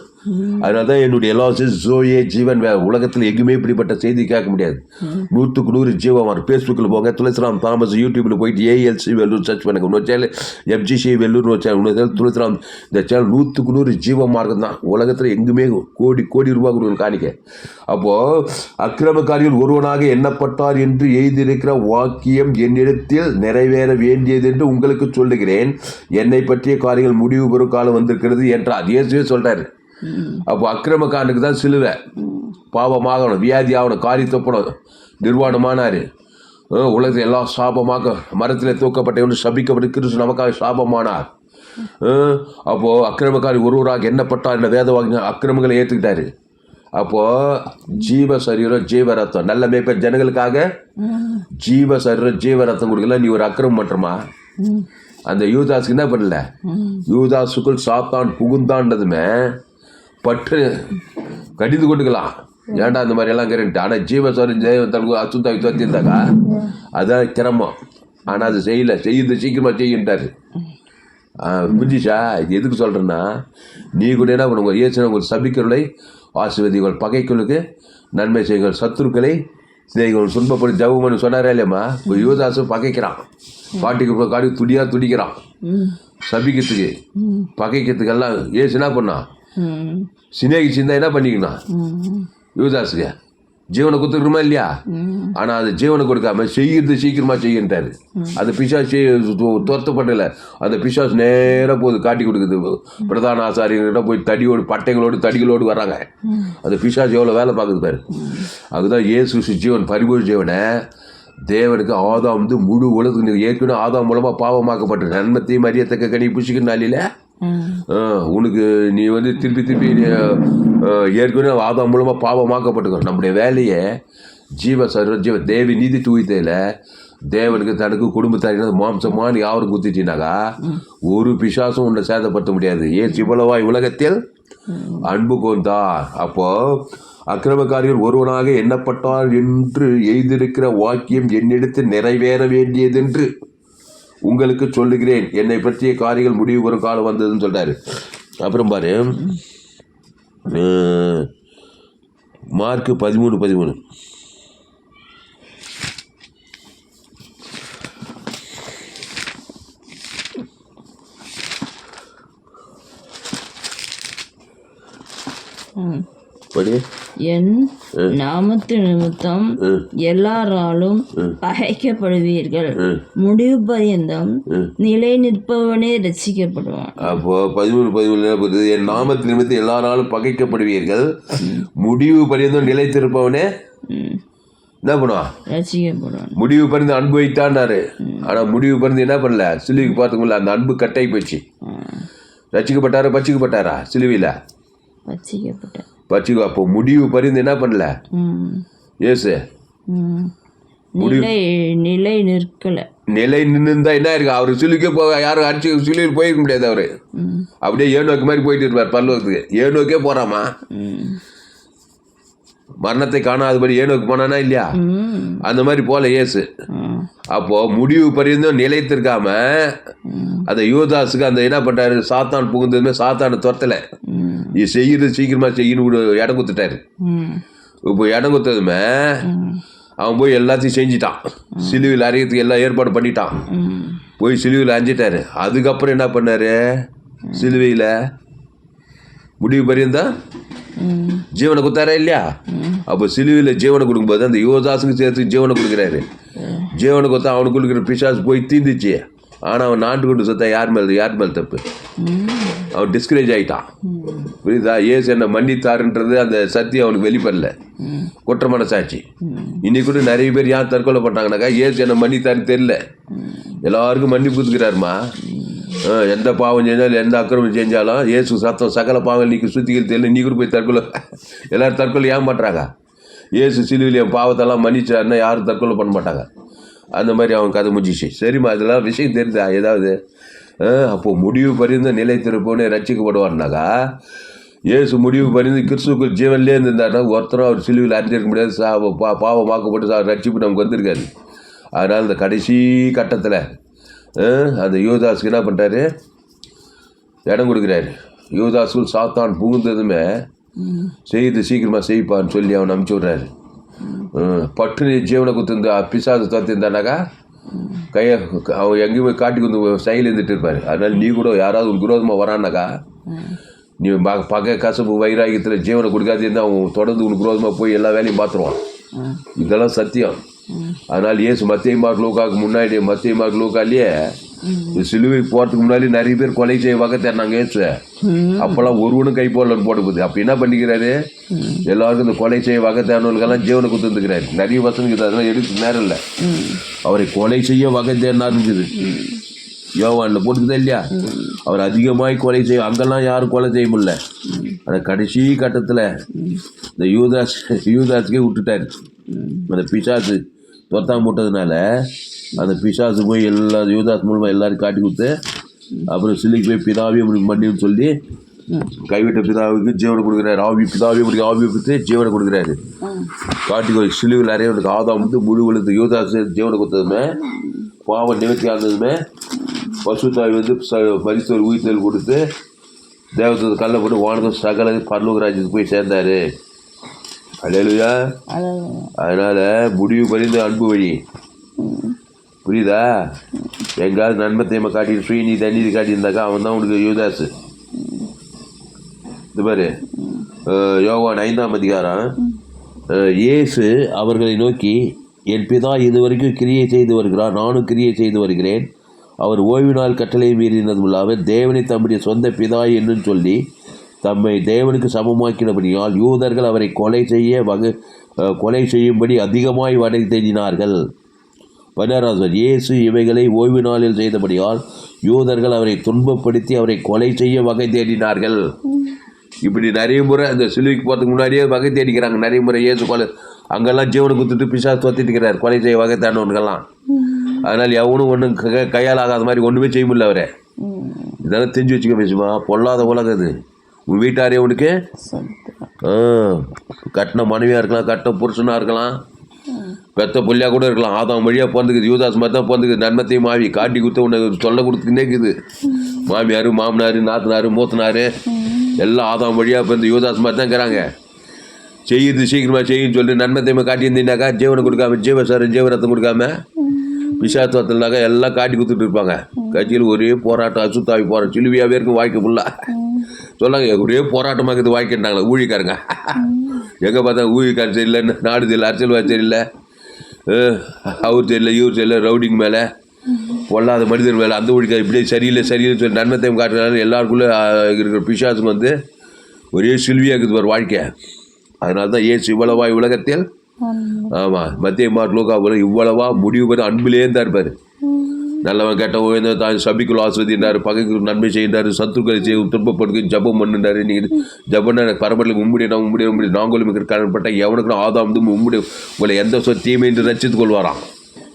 அதனால தான் என்னுடைய எல்லா ஜோயே ஜீவன் உலகத்தில் எங்குமே இப்படிப்பட்ட செய்தி கேட்க முடியாது. 100க்கு 100 ஜீவம். ஃபேஸ்புக்கில் போங்க, துளசிராம் தாமஸ் யூடியூப்பில் போயிட்டு ALC வெல்லூர் சர்ச் பண்ணுங்க. இன்னொரு channel FGC Vellore channel, Thulasiram. இந்த சேனல் 100க்கு 100 ஜீவ மார்க்கம் தான். உலகத்தில் எங்குமே கோடி ரூபா கொடுக்கணும் காணிக்க. அப்போது அக்கிரமக்காரிகள் ஒருவனாக எண்ணப்பட்டார் என்று எழுதியிருக்கிற வாக்கியம் என்னிடத்தில் நிறைவேற வேண்டியது என்று உங்களுக்கு சொல்லுகிறேன். என்னை பற்றிய காரியங்கள் முடிவு பெறும் காலம் வந்திருக்கிறது என்றார். இயேசுவே சொல்றாரு. அப்போ அக்கிரமக்காரனுக்கு தான் சிலுவை. பாவமாகணும், வியாதி ஆகணும், காரி தொப்பணும், நிர்வாணமானார். உலகத்தில் எல்லாம் சாபமாக மரத்தில் தூக்கப்பட்டவன் சபிக்கப்பட்டு கிறிஸ்து நமக்காக சாபமானார். அப்போது அக்கிரமக்காரி ஒருவராக எண்ணப்பட்டார் என்ற வேதவாக்கியம் அக்கிரமங்களை ஏற்றுக்கிட்டாரு. அப்போது ஜீவரத்தம் நல்ல மேய்ப்பர் ஜனங்களுக்காக ஜீவரத்தம் கொடுக்கல. நீ ஒரு அக்கிரமம் பண்ணுறமா? அந்த யூதாஸுக்கு என்ன பண்ணல? யூதாஸுக்குள் சாத்தான் புகுந்தான்றதுமே பற்று கடிந்து கொடுக்கலாம். ஏன்டா அந்த மாதிரி எல்லாம் கரெக்ட். ஆனால் ஜீவஸ்வரம் தனக்கு அசுத்தாவி தோத்திருந்தாக்கா அதான் கிரமம். ஆனால் அது செய்யுது சீக்கிரமாக செய்யுன்ட்டாரு. புரிஞ்சிச்சா? இது எதுக்கு சொல்கிறேன்னா, நீ கூட என்ன பண்ணுங்க, இயேசுனா உங்கள் சபிக்கிறவர்களை ஆசீர்வதிங்கள், பகைகளுக்கு நன்மை செய்யுங்கள், சத்துருக்களை சிநேகிகள், துன்பப்படி ஜவுமனு சொன்னாரே இல்லையம்மா. ஒரு யுவதாசும் பகைக்கிறான், காட்டி துடிக்கிறான் சபிக்கிறதுக்கு பகைக்கிறதுக்கு எல்லாம். ஏசு என்ன பண்ணான்? சிநேகிச்சிருந்தா என்ன பண்ணிக்கணும்? யுவதாசுக்கு ஜீவனை கொடுத்துருக்குமா இல்லையா? ஆனால் அது ஜீவனை கொடுக்காம செய்யறது சீக்கிரமாக செய்யுன்ட்டாரு. அந்த பிசாஸ் துரத்தப்படல, அந்த பிசாஸ் நேராக போகுது, காட்டி கொடுக்குது. பிரதான ஆசாரியர்கிட்ட போய் தடிகளோடு வர்றாங்க. அந்த பிசாஸ் எவ்வளோ வேலை பார்க்குது பாரு. அதுதான் இயேசு ஜீவன், பரிபூர்ண ஜீவனை தேவனுக்கு ஆதாம் முழு உலகத்துக்கு ஏற்கனவே ஆதாம் மூலமாக பாவமாக்கப்பட்ட நன்மத்தையும் அறியத்தக்க கனி புசிக்கிற நாளில் உனக்கு நீ திருப்பி ஏற்கனவே ஆதாம் மூலமாக பாவமாக்கப்பட்டுக்கணும். நம்முடைய வேலையை ஜீவ தேவி நீதி தூய்த்தையில் தேவனுக்கு தனக்கு குடும்பத்தாரின மாம்சமான யாரும் குத்திட்டினாக்கா ஒரு பிசாசும் உன்னை சேதப்படுத்த முடியாது. இவ்வளவாய் உலகத்தில் அன்பு கொண்டார். அப்போ அக்கிரமக்காரிகள் ஒருவனாக எண்ணப்பட்டார் என்று எய்திருக்கிற வாக்கியம் என்னிடத்தில் நிறைவேற வேண்டியதென்று உங்களுக்கு சொல்லுகிறேன். என்னை பற்றிய காரியங்கள் முடிவு வரும் காலம் வந்ததுன்னு சொல்றாரு. அப்புறம் பாரு, மார்க்கு 13:13. என் நாமத்து நிமித்தம் எல்லாராலும் பகைக்கப்படுவீர்கள், முடிவு பரியந்தம் நிலை நிற்பவனே ரசிக்கப்படுவான். அப்போ 13:13 என் நாமத்து நிமித்தம் எல்லாராலும் பகைக்கப்படுவீர்கள், முடிவு பரியந்தம் நிலைத்திருப்பவனே என்ன பண்ணுவான்? ரசிக்கப்படுவான். முடிவு பரிந்து அனுபவித்தான்னாரு. ஆனா முடிவு பரிந்து என்ன பண்ணல? சிலுவைக்கு பார்த்துக்கல, அந்த அன்பு கட்டை போச்சு. ரசிக்கப்பட்டாரா பச்சிக்கப்பட்டாரா? சிலுவையில் பச்சிக்க. அப்போ முடிவு பரிந்து என்ன பண்ணல ஏசு? நிலை நிற்கல. நிலை நின்றுந்தா என்ன இருக்கு? அவரு சிலுக்கே யாரும் அடிச்சு சிலுவையில் போயிருக்க முடியாது. அவரு அப்படியே ஏனோக்கு மாதிரி போயிட்டு இருப்பார் பரலோகத்துக்கு. ஏனோக்கே போறாமா? மரணத்தை காணாதபடி ஏனோக்கு போனானா இல்லையா? அந்த மாதிரி போல இயேசு. அப்போ முடிவு பரிந்தும் நிலைத்திருக்காம அந்த யூதாஸுக்கு அந்த என்ன பண்றாரு? சாத்தான் புகுந்ததுமே சாத்தானை துரத்தல, இது செய்யறது சீக்கிரமா செய்யணும் இடம் கொடுத்துட்டாரு. இப்போ இடம் கொடுத்ததுமே அவன் போய் எல்லாத்தையும் செஞ்சிட்டான். சிலுவையில் அறையத்துக்கு எல்லாம் ஏற்பாடு பண்ணிட்டான். போய் சிலுவையில் அஞ்சிட்டாரு. அதுக்கப்புறம் என்ன பண்ணாரு? சிலுவையில் முடிவு பரிந்தான் ஜீவனை கொடுத்தாரா இல்லையா? அப்போ சிலுவையில் ஜீவனை கொடுக்கும்போது அந்த யுவதாசுக்கு சேர்த்து ஜீவனை கொடுக்குறாரு. ஜீவனை கொடுத்தா அவனுக்கு கொடுக்குற பிசாசு போய் தீர்ந்துச்சு. ஆனால் அவன் நாட்டு கொண்டு சொத்தா யார் மேல் தப்பு? அவன் டிஸ்கரேஜ் ஆகிட்டான். புரியுதா? ஏசு என்ன மன்னித்தாருன்றது அந்த சத்தியம் அவனுக்கு வெளிப்படல, குற்றமான சாட்சி. இன்னைக்கு கூட நிறைய பேர் யார் தற்கொலை பண்ணாங்கனாக்கா ஏசு என்ன மன்னித்தாருன்னு தெரியல. எல்லாருக்கும் மன்னிப்பு கொடுத்துக்கிறாருமா. எந்த பாவம் செஞ்சாலும் எந்த அக்கிரமம் செஞ்சாலும் ஏசு சத்தம் சகல பாவம் நீக்கு சுத்திகள் தெரியல. நீ கூட போய் தற்கொலை, எல்லாரும் தற்கொலை ஏன் பண்ணுறாங்க? ஏசு சிலுவையில் என் பாவத்தெல்லாம் மன்னிச்சாருன்னா யாரும் தற்கொலை பண்ண மாட்டாங்க. அந்த மாதிரி அவன் கதை முடிஞ்சிச்சு. சரிம்மா, இதெல்லாம் விஷயம் தெரியுதா ஏதாவது? அப்போது முடிவு பரிந்து நிலைத்திருப்போனே ரட்சிக்கப்படுவார்னாக்கா ஏசு முடிவு பரிந்து கிறிஸ்துவுக்கு ஜீவன்லேயே இருந்திருந்தாருன்னா ஒருத்தரும் அவர் சிலுவையில் அறிஞ்சிருக்க முடியாது. பாவமாக்கப்பட்டு ரட்சிப்பு நமக்கு வந்திருக்காது. அதனால் இந்த கடைசி கட்டத்தில் அந்த யூதாஸுக்கு என்ன பண்ணுறாரு? இடம் கொடுக்குறாரு. யூதாஸுக்கு சாத்தான் புகுந்ததுமே செய்து சீக்கிரமாக செய்ப்பான்னு சொல்லி அவனை அனுப்பிச்சி விட்றாரு. பட்டு ஜீவனை கொடுத்துருந்தா பிசாசு தத்திருந்தானாக்கா கையை அவன் எங்கேயுமே காட்டி வந்து சைடில் இருந்துட்டு இருப்பார். அதனால் நீ கூட யாராவது உனக்கு விரோதமாக வரானாக்கா நீ பகை கசப்பு வைராகியத்தில் ஜீவனை கொடுக்காது இருந்தால் அவன் தொடர்ந்து உனக்கு விரோதமாக போய் எல்லா வேலையும் பார்த்துருவான். இதெல்லாம் சத்தியம். அதனால் ஏசு மத்திய மார்க் லூக்காவுக்கு முன்னாடி மத்திய மார்க் லூக்காலேயே சிலுவை போகிறதுக்கு முன்னாடி நிறைய பேர் கொலை செய்ய வகை தேர்னாங்க ஏசு. அப்போல்லாம் ஒருவனும் கை போடலன்னு போடுது. அப்போ என்ன பண்ணிக்கிறாரு? எல்லாருக்கும் இந்த கொலை செய்ய வகை தேர்னவர்களுக்கெல்லாம் ஜீவனை கொடுத்துருந்துக்கிறாரு. நிறைய வசனம் இருக்குது, அதெல்லாம் எடுத்து நேரம் இல்லை. அவரை கொலை செய்ய வகை தேர்னா இருந்துது. யோவானில் போட்டுக்குதா இல்லையா? அவர் அதிகமாக கொலை செய்ய, அங்கெல்லாம் யாரும் கொலை செய்ய முடியல. அந்த கடைசி கட்டத்தில் இந்த யூதாஸுக்கே விட்டுட்டாரு. அந்த பிசாசு தொத்தாம போட்டதுனால அந்த பிசாசு போய் எல்லா யூதாஸ் மூலமாக எல்லாரும் காட்டி கொடுத்து அப்புறம் சிலைக்கு போய் பிதாவே உங்களுக்கு மன்னின்னு சொல்லி கைவிட்ட பிதாவுக்கு ஜீவனை கொடுக்குறாரு. பிதாவை கொடுக்க ஆவியை கொடுத்து ஜீவனை கொடுக்குறாரு. காட்டுக்கு ஒரு சிலுவில் அறையவனுக்கு ஆதாம் வந்து முழு உலகத்து யூதாசு ஜீவனை கொடுத்ததுமே, பாவம் நிவர்த்தி ஆனதுமே, பசுத்தாய் வந்து பரிசுத்தர் உயிர்த்தல் கொடுத்து தேவத்தை கல்ல போட்டு வானதம் சகல பரலோக ராஜ்யத்துக்கு போய் சேர்ந்தார். அல்லேலூயா. அதனால் முடிவு பறிந்த அன்பு வழி. புரியுதா? எங்காவது நன்மை தேமை காட்டி சுயநீ தண்ணீர் காட்டியிருந்தாக்கா அவன் தான் உனக்கு யூதாசு. இது மாதிரி யோவான் 5ஆம் அதிகாரம், இயேசு அவர்களை நோக்கி, என் பிதா இதுவரைக்கும் கிரியை செய்து வருகிறார், நானும் கிரியை செய்து வருகிறேன். அவர் ஓய்வு நாள் கட்டளை மீறினதுமில்லாமல் தேவனை தம்முடைய சொந்த பிதா என்னும் சொல்லி தம்மை தேவனுக்கு சமமாக்கினபடியால் யூதர்கள் அவரை கொலை செய்யும்படி அதிகமாய் வகை தேடினார்கள். 16 இயேசு இவைகளை ஓய்வு நாளில் செய்தபடியால் யூதர்கள் அவரை துன்பப்படுத்தி அவரை கொலை செய்ய வகை தேடினார்கள். இப்படி நிறைய முறை அந்த சிலுவைக்கு போகிறதுக்கு முன்னாடியே வகை தேடிக்கிறாங்க. நிறைய முறை இயேசு கொலை அங்கெல்லாம் ஜீவனை கொடுத்துட்டு பிசாசு தொத்திட்டு இருக்கிறார், கொலை செய்ய வகை தேடினவனுக்கெல்லாம். அதனால் எவனும் ஒன்றும் கையால் ஆகாத மாதிரி ஒன்றுமே செய்ய முடியல அவரை. இதெல்லாம் தெரிஞ்சு வச்சுக்க பேசுமா, பொல்லாத உலகம் இது. உன் வீட்டாரே உனக்கு கட்டின மனைவியாக இருக்கலாம், கட்டின புருஷனாக இருக்கலாம், பெத்த புள்ளியாக கூட இருக்கலாம். ஆதாம் வழியாக பிறந்துக்குது, யூதாஸ் மாதிரி தான் பிறந்துக்குது. நன்மத்தையும் மாவி காட்டி கொடுத்து உனக்கு சொல்ல கொடுத்துக்கிட்டே இருக்குது. மாமியார், மாமனார், நாத்தனார், மூத்தனார் எல்லாம் ஆதாம் வழியாக பிறந்து யூதாஸ் மாதிரி தான் இருக்கிறாங்க. செய்யுது சீக்கிரமாக செய்யுன்னு சொல்லிட்டு நன்மத்தையுமே காட்டியிருந்தீங்கன்னாக்கா ஜீவனை கொடுக்காம, ஜீவரத்தம் கொடுக்காம, பிசாத்துவத்தினாக்கா எல்லாம் காட்டி கொடுத்துட்டு இருப்பாங்க. கட்சியில் ஒரே போராட்டம், அசுத்தாவி போராட்டம், சிலுவையாகவே இருக்கும் வாழ்க்கை ஃபுல்லாக. சொல்லாங்க ஒரே போராட்டமாக இருக்குது வாழ்க்கைன்றாங்களே ஊழிக்காரங்க. எங்கே பார்த்தா ஊழிக்காரன் சரியில்லை, நாடு சரியில்லை, அரசியல்வாதி சரியில்லை, அவர் சரியில்லை, இவர் சரியில்லை, ரவுடிங் மேலே பொல்லாத மனிதர் மேலே அந்த ஊழிக்கார் இப்படியே சரியில்லைன்னு சொல்லி நன்மத்தையும் காட்டுறாங்க. எல்லாருக்குள்ளே இருக்கிற பிசாசுக்கு வந்து ஒரே சிலுவையாக இருக்குது ஒரு வாழ்க்கை. அதனால தான் இயேசு இவ்வளவா உலகத்தில், ஆமாம், மத்திய லூக்கா இவ்வளவா முடிவு பண்ணி அன்பிலே தான் இருப்பார். நல்லவன் கெட்டவன் தான் சபிக்குள் ஆஸ்வதினார், பகைக்கு நன்மை செய்கிறார், சத்துக்களை செய்ய துன்பப்படுக்கு ஜபம் பண்ணுறாரு. நீங்கள் ஜபம்னா எனக்கு பரம்பரையில் உம்முடைய நாங்களும் கடன்பட்ட எவனுக்கு ஆதாம் வந்து உங்களை எந்த தீமை என்று ரசித்து கொள்வாராம்.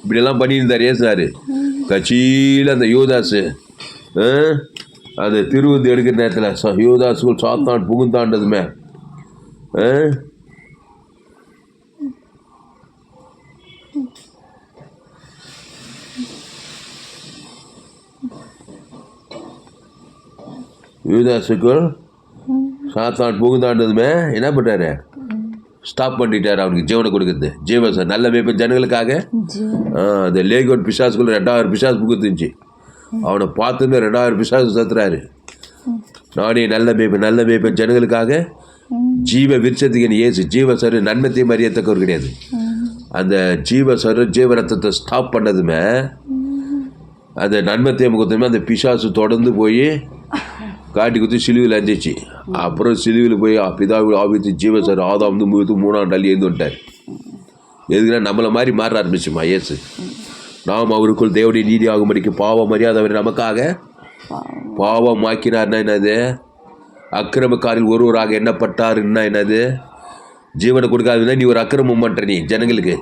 இப்படியெல்லாம் பண்ணியிருந்தார் ஏசுனார். கட்சியில் அந்த யூதாசு அந்த திருவுந்து எடுக்கிற நேரத்தில் யூதாசுக்குள் சாத்தான் புகுந்தாண்டதுமே யூதாசுக்குள் சாத்தான் புகுந்தாண்டதுமே என்ன பண்ணுறாரு? ஸ்டாப் பண்ணிட்டார் அவனுக்கு ஜீவனை கொடுக்குறது. ஜீவன் நல்ல மேய்ப்பன் ஜனங்களுக்காக அந்த லேகோட் பிசாசுக்குள்ள 2000 பிசாசு புகுத்துச்சு. அவனை பார்த்துன்னு 2000 பிசாசு சத்துறாரு. நானே நல்ல மேய்ப்பன் ஜனங்களுக்காக ஜீவ விருட்சத்துக்கு இயேசு ஜீவசரு நன்மத்தையும் அறியத்தக்கவர் கிடையாது. அந்த ஜீவசரு ஜீவரத்தத்தை ஸ்டாப் பண்ணதுமே அந்த நன்மத்தையும் கொடுத்ததுமே அந்த பிசாசு தொடர்ந்து போய் காட்டி குத்தி சிலுவில் அஞ்சிச்சு. அப்புறம் சிலுவில் போய் பிதாவில் ஆவித்து ஜீவசர் ஆதாம் வந்து 3ஆம் நாள் எழுந்து வந்துட்டார். எதுக்குன்னா நம்மளை மாதிரி மாற ஆரம்பிச்சுமா இயேசு. நாம் அவருக்குள் தேவனுடைய நீதி ஆகும்படிக்கு பாவம் மரியாதை நமக்காக பாவமாக்கினார்னா என்னது? அக்கிரமக்காரில் ஒருவராக எண்ணப்பட்டாருன்னா என்னது? ஜீவனை கொடுக்காதுன்னா நீ ஒரு அக்கிரமம் பண்ணுற. நீ ஜனங்களுக்கு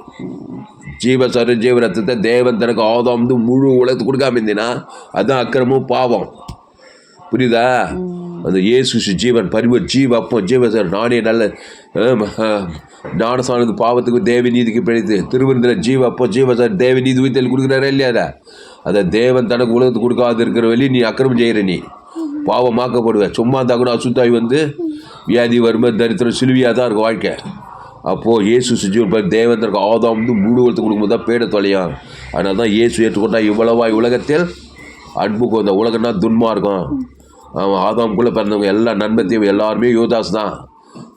ஜீவசர ஜீவரத்தத்தை தேவன் தனக்கு ஆதாம் வந்து முழு உலகத்தை கொடுக்காம இருந்தீங்கன்னா அதுதான் அக்கிரமும் பாவம். புரியுதா? அந்த இயேசு ஜீவன் ஜீவ அப்போ ஜீவசர் நானே நல்ல ஞானசானது பாவத்துக்கு தேவ நீதிக்கு பிழைத்து திருவிருந்தில் ஜீவ அப்போ ஜீவசர் தேவ நீதி உயிர்த்தல் கொடுக்குறாரா இல்லையாடா? அதை தேவன் தனக்கு உலகத்துக்கு கொடுக்காது இருக்கிற வழி நீ அக்கிரமம் செய்கிற, நீ பாவமாக்கப்படுவேன். சும்மா இருந்தால் கூட அசுத்தாய் வந்து வியாதி வறுமை தரித்திரம் சிலுவியாக தான் இருக்கும் வாழ்க்கை. அப்போது இயேசு ஜீவன் தேவன் தனக்கு ஆதாம் வந்து முழு உலகத்துக்கு கொடுக்கும்போது தான் பேட தொலையான். அதனால தான் இயேசு ஏற்றுக்கொண்டா இவ்வளவாய் உலகத்தில் அன்புக்கு வந்த உலகம்னா துன்மார்க்கம். அவன் ஆதாமுக்குள்ளே பிறந்தவங்க எல்லா நன்மத்தையும் எல்லாருமே யூதாஸ் தான்.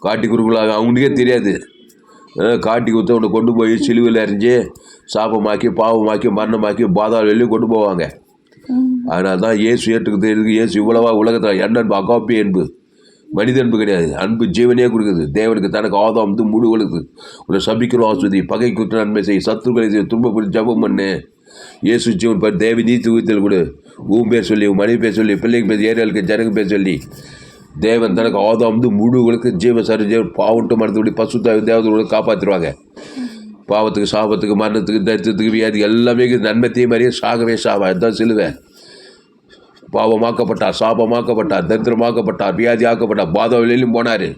காட்டி குறுக்கலாக அவங்களுக்கே தெரியாது. காட்டி கொடுத்து அவனை கொண்டு போய் சிலுவையில் எறிஞ்சு சாபமாக்கி பாவமாக்கி மரணமாக்கி பாதாள வெளியே கொண்டு போவாங்க. அதனால தான் இயேசு ஏற்றுக்கிறது. இயேசு இவ்வளவா உலகத்தில் அன்பு அகாப்பி அன்பு, மனித அன்பு கிடையாது. அன்பு ஜீவனே கொடுக்குது. தேவனுக்கு தனக்கு ஆதாம் வந்து முழு உலகத்து உங்களை சபிக்கிறோம் ஆஸ்வதி பகை குற்ற நன்மை செய் சத்துருக்களை செய்ய துன்பப்பட்டு ஜபம் பண்ணு. இயேசு ஜீவன் தேவி நீதி உயிர்த்தல் கொடு. உன் பேர் சொல்லி உன் மனைவி பேர் சொல்லி பிள்ளைங்க பேர் ஏரியாளுக்கு ஜனங்க பேர் சொல்லி தேவன் தனக்கு ஆதாம் வந்து முழு உலக ஜீவ சரி ஜீவன் பாவன்ட்டு மரத்துபடி பசுத்தாய் தேவதோடு காப்பாற்றிடுவாங்க. பாவத்துக்கு சாபத்துக்கு மரணத்துக்கு தரித்திரத்துக்கு வியாதி எல்லாமே நன்மத்தையும் மாதிரியே சாகவே சாவா. அதுதான் சிலுவை. பாவமாக்கப்பட்டார், சாபமாக்கப்பட்டார், தரித்திரமாக்கப்பட்டார், வியாதியாக்கப்பட்டார், பாத வழியிலும் போனார்.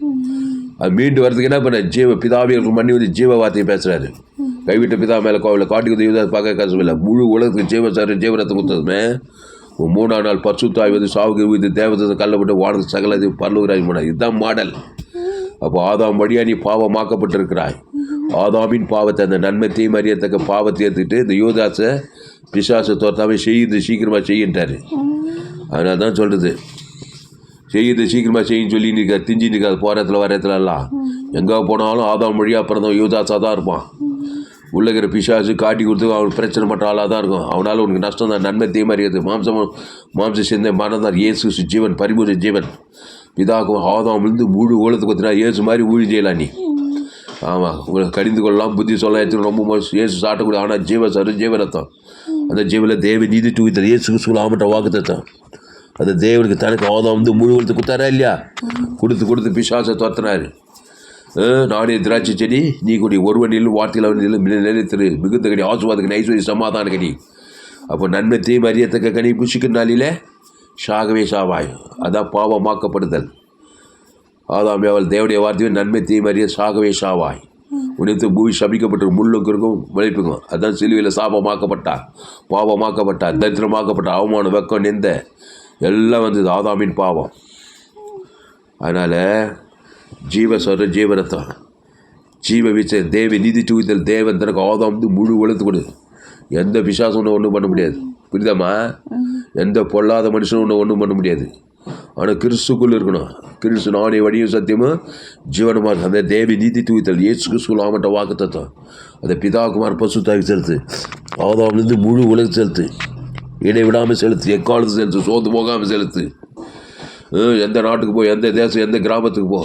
அது மீண்டு வரதுக்கு என்ன பண்ண, பிதாவிகளுக்கு மண்ணி வந்து ஜீவ வார்த்தையை பேசுகிறாரு. கைவிட்ட பிதா மேலே கோவில காட்டுக்கு யூதா பார்க்க கசமில்லை. முழு உலகத்துக்கு ஜீவரத்தை கொடுத்ததுமே 3ஆம் நாள் பரிசுத்தாவி வந்து சாவுக்கு இது தேவதை கல்லப்பட்டு வானது சகல பரலூராகி போனார். இதுதான் மாடல். அப்போ ஆதாம் வழியா நீ பாவமாக்கப்பட்டிருக்கிறாய். ஆதாமின் பாவத்தை, அந்த நன்மை தீமை அறியத்தக்க பாவத்தை ஏற்றுக்கிட்டு இந்த யூதாசை பிசாசை தோற்றாமல் செய்யுது சீக்கிரமாக செய்யின்றாரு. அதனால தான் சொல்கிறது, செய்யுது சீக்கிரமாக செய்யின்னு சொல்லி நிற்காது, திஞ்சி நிற்காது. போகிறத்துல வரத்துலலாம் எங்கே போனாலும் ஆதாம் வழியாக பிறந்தவன் யூதாஸாக தான் இருப்பான். உள்ள இருக்கிற பிசாசு காட்டி கொடுத்து அவனுக்கு பிரச்சனை பண்ணுற ஆளாக தான் இருக்கும். அவனால் உனக்கு நஷ்டம் தான். நன்மை தீமை அறியாது. மாம்ச சிந்தை மனதான். இயேசு ஜீவன், பரிபூர்ண ஜீவன். பிதாக்கும் ஆதாமிலிருந்து முழு உலகத்துக்கு பார்த்தினா இயேசு மாதிரி ஊழி செய்யலாம் நீ. ஆமாம், உங்களை கடிந்து கொள்ளலாம், புத்தி சொல்ல எடுத்து ரொம்ப இயேசு சாட்டக்கூடிய. ஆனால் ஜீவரத்தம். அந்த ஜீவனில் தேவ நீதி தூக்கித்தார். இயேசு கிறிஸ்துவில் ஆமட்ட வாக்குத்தத்தம். அந்த தேவனுக்கு தனக்கு ஆதாம் வந்து முழு உலகத்துக்கு கொடுத்தாரா இல்லையா? கொடுத்து பிசாசை துரத்தினார். நானே திராட்சை செடி நீ கொடி, ஒருவனிலும் வார்த்தையில் நிலைத்திரு, மிகுந்த கடி, ஆசுவாதக்கு ஐஸ்வர்ய சமாதான கடி. அப்போ நன்மை தீமை அறியத்தக்க கனி புஷிக்கிற நாளில் சாகவே சாவாய். அதான் பாவமாக்கப்படுதல். ஆதாம் அவள் தேவடைய வார்த்தையை நன்மை தீமை அறிய சாகவே சாவாய். உனத்து பூமி சபிக்கப்பட்டு முள்ளுக்கும் விளைப்புக்கும். அதான் சிலுவையில் சாபமாக்கப்பட்டார், பாவமாக்கப்பட்டார், தரித்திரமாக்கப்பட்டார், அவமானம், வெக்கம், நிந்த எல்லாம் வந்தது ஆதாமின் பாவம். அதனால் ஜீவரத்தம், ஜீவ வீச்ச தேவ நீதி தூவித்தல். தேவன் தனக்கு ஆதாம் வந்து முழு உலகத்து கொடு. எந்த பிசாசும் ஒன்றும் பண்ண முடியாது. புரியுதாம்மா? எந்த பொல்லாத மனுஷனும் ஒன்றும் பண்ண முடியாது. ஆனால் கிறிஸ்துக்குள் இருக்கணும். கிறிஸ்து நானே வழியும் சத்தியமும் ஜீவனமாக இருக்கு. அந்த தேவி நீதி தூவித்தல் இயேசு கிறிஸ்துக்குள் ஆமட்ட வாக்கு தத்துவம். அந்த பிதாகுமார் பசுத்தாவி செலுத்து. ஆதாம்லேருந்து முழு உலகம் செலுத்து. இடைவிடாமல் செலுத்து. எக்காலத்து செலுத்து. சோர்ந்து போகாமல் செலுத்து. எந்த நாட்டுக்கு போ, எந்த தேசம், எந்த கிராமத்துக்கு போ.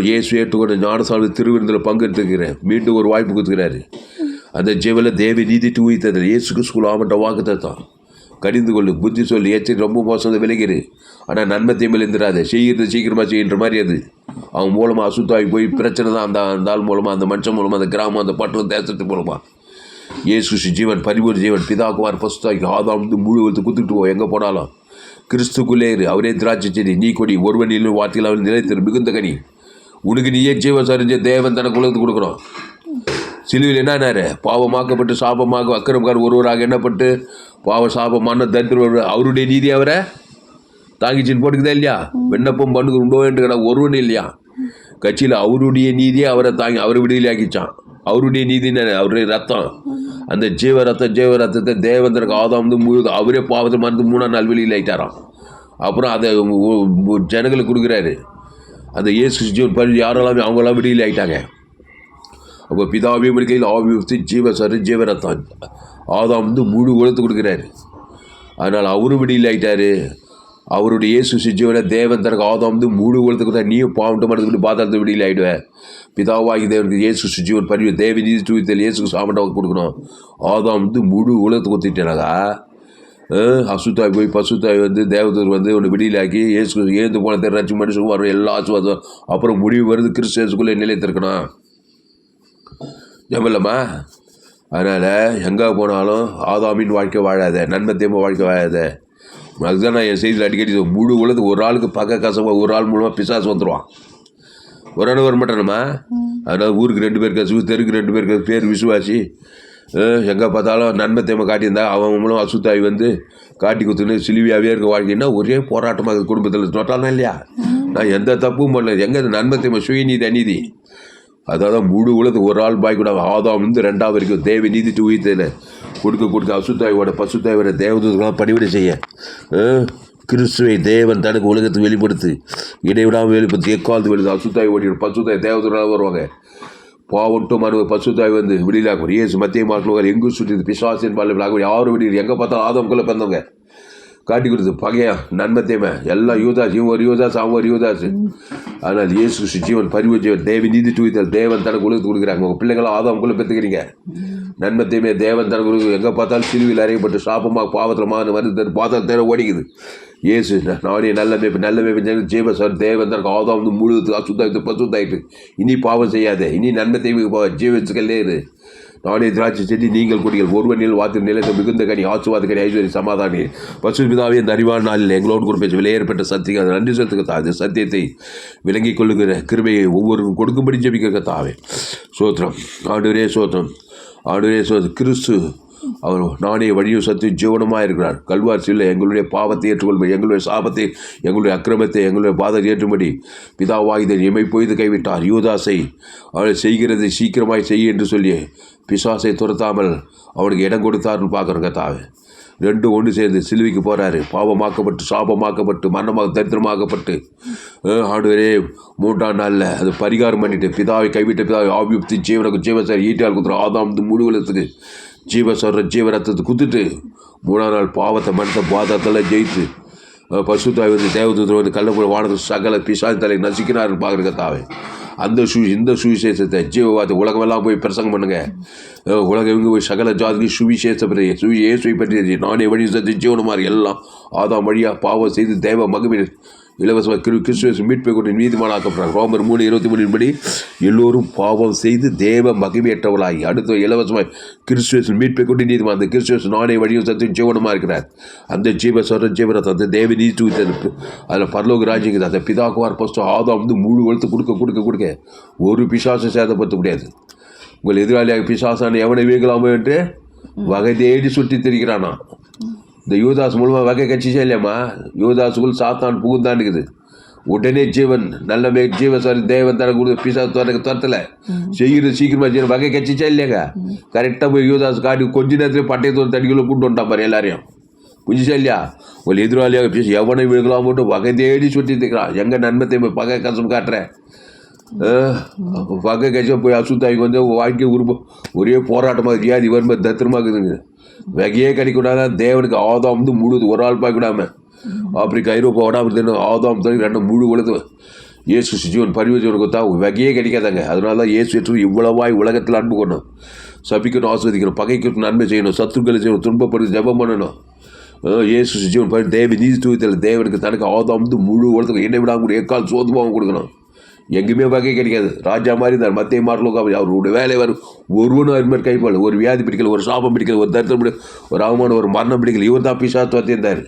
இயேசு ஏற்றுக்கொண்ட ஞானசாமி திருவிருந்தில் பங்கெடுத்துக்கிறேன். மீண்டும் ஒரு வாய்ப்பு கொடுத்துக்கிறாரு. அந்த ஜீவனில் தேவி நீதி தூவித்தது இயேசு கிறிஸ்துக்குள் ஆமட்ட வாக்கு தத்துவம். கடிந்து கொள்ளு, புத்தி சொல்லு, ஏற்றி ரொம்ப மோசம் விலகிரு. ஆனால் நன்மை தீமையில் இருந்துடாது. செய்கிறது சீக்கிரமாக செய்கின்ற மாதிரி அது. அவன் மூலமாக அசுத்தாகி போய் பிரச்சனை தான். அந்த ஆள் மூலமாக, அந்த மனுஷன் மூலமாக, அந்த கிராமம், அந்த பட்டணம், தேசத்து மூலமாக. இயேசு ஜீவன், பரிபூர்ண ஜீவன், பிதாகுமார் பசுத்தாக்கி ஆதாம் வந்து முழு குத்துக்கிட்டு போ. எங்கே போனாலும் கிறிஸ்துக்குள்ளே இரு. அவரே திராட்சை செடி நீ கொடி, ஒருவனிலும் வார்த்தையில் அவன் நிலைத்திரு, மிகுந்த கனி. உனக்கு நீயே ஜீவன் சரிஞ்ச தேவன் தனக்கு உலகத்துக்கு கொடுக்குறோம். சிலுவையில் என்னன்னாரு? பாவமாக்கப்பட்டு சாபமாக அக்கிரமக்கார் ஒருவராக எண்ணப்பட்டு பாவ சாபமான தரித்திர அவருடைய நீதி அவரை தாங்கிச்சின்னு போட்டுக்குதா இல்லையா? விண்ணப்பம் பண்ணுக்கு உண்டோ என்று ஒருவன் இல்லையா? கட்சியில் அவருடைய நீதியை அவரை தாங்கி அவரை விடுதலை ஆக்கிச்சான். அவருடைய நீதின்னு அவருடைய ரத்தம், அந்த ஜீவரத்தத்தை தேவந்தருக்கு ஆதாம் வந்து முழு அவரே பாவத்தை மறந்து 3ஆம் நாள் வெளியில் ஆகிட்டாராம். அப்புறம் அதை ஜனங்களுக்கு கொடுக்குறாரு. அந்த இயேசு ஜீவன் பரி யாரெல்லாமே அவங்களாம் விடுதலை ஆகிட்டாங்க. அப்போ பிதாவையும் இருக்கையில் ஆவி ஜீவரத்தான் ஆதாம் வந்து முழு உலகத்தை கொடுக்குறாரு. அதனால் அவரும் விடுதலை ஆகிட்டாரு. அவருடைய இயேசு ஜீவனை தேவன் தனக்கு ஆதாம் வந்து முழு உலகத்துக்கு கொடுத்தா நீயும் பாவம் மறந்துக்கிட்டு பாதாளத்தை விடுதலை ஆகிடுவேன். பிதாவாகி தேவனுக்கு இயேசு ஜீவன் பரிவு தேவ நீதி தூவித்தல் இயேசுக்கு சாமட்டாக கொடுக்கணும். ஆதாம் வந்து முழு உலகத்தை கொடுத்துட்டேனாக்கா அசுத்தாய் போய் பசுத்தாய் வந்து தேவதூர் வந்து ஒன்று விடியலாக்கி இயேசு ஏந்து போன ரச்சு மனுஷன் வரும் எல்லா ஆசுவாதம். அப்புறம் முடிவு வருது கிறிஸ்து இயேசுக்குள்ளே நிலைத்திருக்கணும். ஜமல்லம்மா. அதனால் எங்கே போனாலும் ஆதாமின் வாழ்க்கை வாழாத, நன்மை தீமை வாழ்க்கை வாழாத. அதுதான் நான் என் செய்தியில் அடிக்கடி முழு உலகத்துக்கு ஒரு ஆளுக்கு பக்க கசவாக ஒரு ஆள் மூலமாக பிசாசு வந்துடுவான். ஒரு ஆள் வர மாட்டானம்மா. அதனால் ஊருக்கு 2 பேர் கசு, தெருக்கு 2 பேர் பேர் விசுவாசி. எங்கே பார்த்தாலும் நன்மை தீமை காட்டியிருந்தா அவன் மூலம் அசுத்தாய் வந்து காட்டி கொடுத்துன்னு சிலுவையாகவே இருக்க வாழ்க்கைன்னா ஒரே போராட்டமாக குடும்பத்தில் தொட்டாலும் இல்லையா? நான் எந்த தப்பும் பண்ணல. எங்கே நன்மை தீமை சுயநீதி அநீதி. அதாவது முழு உலகத்துக்கு ஒரு ஆள் பாய் கூட ஆதாம் வந்து 2ஆவது வரைக்கும் தேவ நீதி தூவித்ததில் கொடுக்க அசுத்தாயோட பசுத்தாயோட தேவதூதர்களாம் பணிவிடை செய்ய கிறிஸ்துவை தேவன் தனக்கு உலகத்துக்கு வெளிப்படுத்து, இடைவிடாமல் வெளிப்படுத்தி எக்காலத்து வெளிப்படுத்து. அசுத்தாய் ஓடி பசுத்தாய் தேவதூதர்களாக வருவாங்க. பாவட்டும் மனு பசுத்தாய் வந்து விடியலாகும். இயேசு மத்திய மாற்று எங்கும் சுற்றி பிசாசின் பால் யாரும் விடியல். எங்கே பார்த்தாலும் ஆதாம்குள்ளே பிறந்தவங்க காட்டி கொடுத்து பகையா நன்மை தேவை எல்லாம் யூதாஸ். இவன் ஒரு யூதாஸ், அவன் ஒரு யூதாஸ். அதனால் இயேசு ஜீவன் பரிவு ஜீவன் தேவ நீதி தூவித்தல் தேவன் தனக்கு உலகத்துக்கு கொடுக்குறாங்க. உங்கள் பிள்ளைங்களாம் ஆதாம்குள்ளே பெற்றுக்கிறீங்க. நன்மை தீமை தேவன் தனக்கு கொடுக்கு. எங்கே பார்த்தாலும் சிலுவையில் அறையப்பட்டு சாப்பமாக பாவத்தில் வந்து பாத்திரம் தேவை ஓடிக்குது. இயேசு நானே நல்ல மேய்ப்பு ஜீவ சார் தேவன் தனக்கு ஆதாம் வந்து முழுவதுக்கு அசுத்தாயிட்டு பசுத்தாயிட்டு இனி பாவம் செய்யாத, இனி நன்மை தீமைக்கு ஜீவத்துக்கல்லே இரு. நானே திராட்சை செடி நீங்கள் கொடிகள் ஒருவனில் வார்த்தை நிலைத்த மிகுந்த கனி ஆசுவாத கனி ஐஸ்வர்ய சமாதானி பசு பிதாவே இந்த அறிவான நாளில் எங்களோடு கூட பேச்சு விலையேற்பட்ட சத்தியம் அதை நன்றி சொல்லுங்க தாது சத்தியத்தை விளங்கிக் கொள்ளுகிற கிருபையை ஒவ்வொருவரும் கொடுக்கும்படி ஜெபிக்க தாவே சோத்திரம் ஆண்டவரே சோத்திரம் ஆண்டவரே சோத்திரம் கிறிஸ்து அவர் நானே வழியும் சத்து ஜீவனமாக இருக்கிறார் கல்வாரிசியில் எங்களுடைய பாவத்தை ஏற்றுக்கொள்ளும் எங்களுடைய சாபத்தை எங்களுடைய அக்கிரமத்தை எங்களுடைய பாதத்தை ஏற்றும்படி பிதாவாகிதை எமை பொய்து கைவிட்டார் யூதாசை அவள் செய்கிறதை சீக்கிரமாய் செய்ய என்று சொல்லி பிசாசை துரத்தாமல் அவனுக்கு இடம் கொடுத்தார்னு பார்க்குறோங்க தாவே ரெண்டு ஒன்று சேர்ந்து சிலுவைக்கு போகிறாரு பாவமாக்கப்பட்டு சாபமாக்கப்பட்டு மரணமாக தரித்திரமாக்கப்பட்டு ஆண்டவரே 3ஆம் நாளில் அது பரிகாரம் பண்ணிட்டு பிதாவை கைவிட்ட பிதாவை ஆபியுக்தி ஜீவனுக்கு ஜீவசாரி ஈட்டால் குத்துற ஆதாம் முழுவலத்துக்கு ஜீவரத்தத்தை குத்துட்டு 3ஆம் நாள் பாவத்தை மனத்தை பாதத்தெல்லாம் ஜெயித்து பசுத்தாய் வந்து தேவதூதர் வந்து கள்ளப்புற வானது சகல பிசாசு தலை நசிக்கிறாருன்னு பார்க்குற தாவே இந்த சுவிசேஷத்தை ஜீவவாத உலகமெல்லாம் போய் பிரசங்கம் பண்ணுங்க உலகம் இவங்க போய் சகல ஜாதிக்கு சுவிசேஷ இயேசுவை பற்றி நானே வழி சத்தி ஜீவனமாக எல்லாம் ஆதாம் வழியாக பாவம் செய்து தேவ மகிமை இலவசமாக கிறிஸ்துவ மீட்பை கொண்டு நீதிமானாக்கப்படுறாங்க ரோமர் 3:23 படி எல்லோரும் பாவம் செய்து தேவ மகிமையற்றவளாகி அடுத்த இலவசமாக கிறிஸ்துவ மீட்பை கொண்டு நீதிமான அந்த கிறிஸ்துவ நானே வழியும் சத்தியும் ஜீவனமாக இருக்கிறார் அந்த ஜீவனத்தை அந்த தேவ நீதி தூய்த்து அதில் பரலோக ராஜ்யங்குது அந்த பிதாக்குவார் ஃபஸ்ட்டு ஆதாம் வந்து முழு வளர்த்து கொடுக்க ஒரு பிசாசை சேதப்படுத்த முடியாது உங்கள் எதிராளியாக பிசாசான எவனை வீங்கலாமோ என்று வகை தேடி சுற்றி திரிக்கிறானா இந்த யூதாஸ் மூலமாக வகை கட்சிச்சே இல்லையம்மா யூதாஸுக்குள் சாத்தான் புகுந்தான் இருக்குது உடனே ஜீவன் நல்ல ஜீவசாரி தேவன் தர கொடுத்து பிசாசு துரத்தலை செய்கிறது சீக்கிரமாக செய்யணும் வகை கட்சிச்சா இல்லையாங்க கரெக்டாக போய் யூதாஸ் காட்டி கொஞ்ச நேரத்தில் பட்டயத்தோடு தடிக்குள்ளே கூட்டு வந்துட்டான் பாரு எல்லாரையும் புரிஞ்சுச்சா இல்லையா ஒரு எதிராளியாக பேசி எவனை வீங்கலாம் போட்டு வகை தேடி சுற்றி திக்கிறான் எங்கள் நன்மத்தை பகை கசம் காட்டுறேன் வகை கட்சியாக போய் அசுத்தாய்க்கு வந்து வாழ்க்கை ஒரே போராட்டமாக வியாதி வரும்போது தத்திரமாக்குதுங்க வகையே கிடைக்கூடாதான் தேவனுக்கு ஆதாம் வந்து முழுது ஒரு ஆள் பார்க்கக்கூடாமல் ஆப்பிரிக்கா ஐரோப்பா வடாமல் ஆதாம் தனி ரெண்டு முழு உலது இயேசு ஜீவன் பரிவஜீவன் கொடுத்தா வகையே கிடைக்காதாங்க அதனால தான் இயேசு ஏற்று இவ்வளவாய் உலகத்தில் அன்பு கொண்டோம் சபிக்கணும் ஆஸ்வதிக்கணும் பகைக்கணும் நன்மை செய்யணும் சத்துருக்களை செய்யணும் துன்பப்படுத்தி ஜபம் பண்ணணும் இயேசு ஜீவன் பரி தேவ நீதி தூயத்தில் தேவனுக்கு தனக்கு ஆதாம் வந்து முழு உலகத்துக்கு என்னை விடாம கூட எக்கால் சோதுபாவம் கொடுக்கணும் எங்கேயுமே வகை கிடைக்காது ராஜா மாதிரி இருந்தார் மத்திய மார்லோக அவருடைய வேலை வரும் ஒருவனும் அது மாதிரி கைப்பாள் ஒரு வியாதி பிடிக்கல ஒரு சாபம் பிடிக்கல ஒரு தரித்திரம் பிடிக்கல ஒரு அவமானம் ஒரு மரணம் பிடிக்கல இவர் தான் பிசாத்துவத்தை இருந்தார்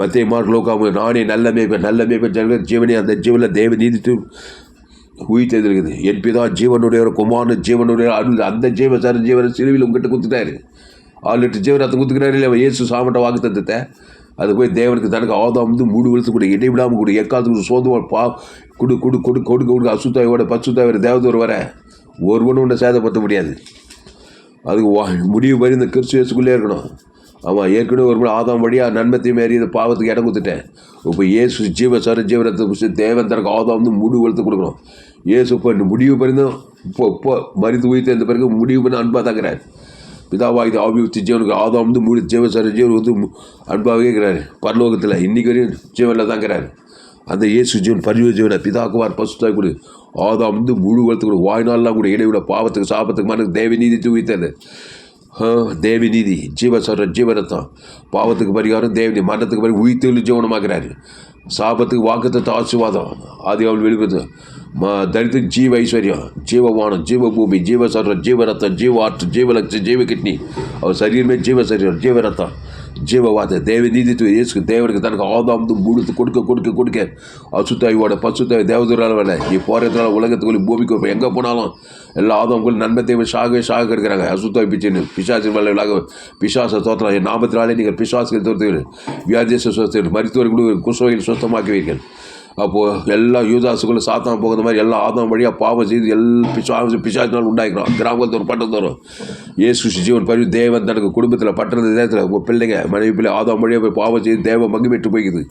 மத்திய மார்லோக நானே நல்ல மேய்ப்பன் ஜீவனே அந்த ஜீவனில் தேவ நீதித்து உயிர்த்தது இருக்குது என் பிதா ஜீவனுடைய ஒரு குமாரன் ஜீவனுடைய அருள் அந்த ஜீவனை சிலுவையில் உங்ககிட்ட குத்துட்டாரு 6 லிட்டர் ஜீவனத்தை குத்துக்கிறாரு இல்லை இயேசு சாமட்ட வாக்கு தத்துவத்தை அது போய் தேவனுக்கு தனக்கு ஆதாம் வந்து மூடு விழுத்து கூட இடை விடாமல் கூட எக்காலத்துக்கு சோதுவாள் கொடுக்க அசுத்தாயோட பசுத்தாயோட தேவதூர் வர ஒருவனும் ஒன்றை சேதப்படுத்த முடியாது அதுக்கு முடிவு மாதிரி இந்த கிறிஸ்துவேசுக்குள்ளே இருக்கணும் ஆமாம் ஏற்கனவே ஒரு ஆதாம் வழியாக நன்மத்தை மாரி இந்த பாவத்துக்கு இடம் கொடுத்துட்டேன் இப்போ இயேசு ஜீவரத்தை தேவன் தனக்கு ஆதாம் வந்து முடிவு வளர்த்து கொடுக்கணும் இயேசு இப்போ முடிவு பண்ணிதான் இப்போ மறித்து உயிர்த்து இந்த பிறகு முடிவு பண்ணி அன்பாக தாங்கிறார் பிதாவாகி ஆபியுக்தி ஜீவனுக்கு ஆதாம் வந்து மூடி ஜீவன் வந்து அன்பாகவே இருக்கிறார் பரலோகத்தில் இன்றைக்கு வரையும் ஜீவனில் தாங்கிறார் அந்த இயேசு ஜீவன் பரிவு ஜீவனை பிதாக்குவார் பசுத்தாய் கொடு ஆதாம் வந்து முழு வளர்த்து கொடு வாய்நாள்லாம் கூட இடைவிட பாவத்துக்கு சாபத்துக்கு மனக்கு தேவ நீதி தூவித்தது தேவி நீதி ஜீவரத்தம் பாவத்துக்கு பரிகாரம் தேவனி மரணத்துக்கு பரிகாரம் உயிர்த்தெழு ஜீவனமாக்குறாரு சாபத்துக்கு வாக்குத்தத்தை ஆசீர்வாதம் ஆதி அவள் வெளிப்படுத்து தரித்திர ஜீவ ஐஸ்வர்யம் ஜீவவானம் ஜீவபூமி ஜீவரத்தம் ஜீவாற்று ஜீவலட்சம் ஜீவ கிட்னி அவர் சரீரமே ஜீவசரீரம் ஜீவரத்தம் ஜீவவாத தேவ நீதித்துவ இயேசுக்கு தேவனுக்கு தனக்கு ஆதாம் முழுத்து கொடுக்க அசுத்தாயோட பசுத்தாய் தேவதூரால் வேலை நீ போகிறதுனால உலகத்துக்குள்ளே பூமிக்கு எங்கே போனாலும் எல்லா ஆதாம்களும் நன்மை தேவை சாக இருக்கிறாங்க அசுத்தாய் பிச்சுன்னு பிசாசின் வேலைகளாக பிசாசை தோற்றலாம் என் நாமத்தினாலே நீங்கள் பிசாசுகள் தோற்றுவீர்கள் வியாதியச சொத்து மருத்துவர்கள் குசுவையில் சுத்தமாக்குவீர்கள் அப்போது எல்லா யூதாசுக்குள்ளே சாத்தான் போகிற மாதிரி எல்லா ஆதாம் வழியாக பாவம் செய்து பிசாசினால் உண்டாக்கிறோம் கிராமத்தோறும் பட்டத்தோறும் இயேசு ஜீவன் பரிவு தேவன் தனக்கு குடும்பத்தில் பட்டணத்து நேரத்தில் உங்கள் பிள்ளைங்க மனைவி பிள்ளை ஆதாம் வழியாக போய் பாவம் செய்து தேவ மகிமைட்டு போய்க்குது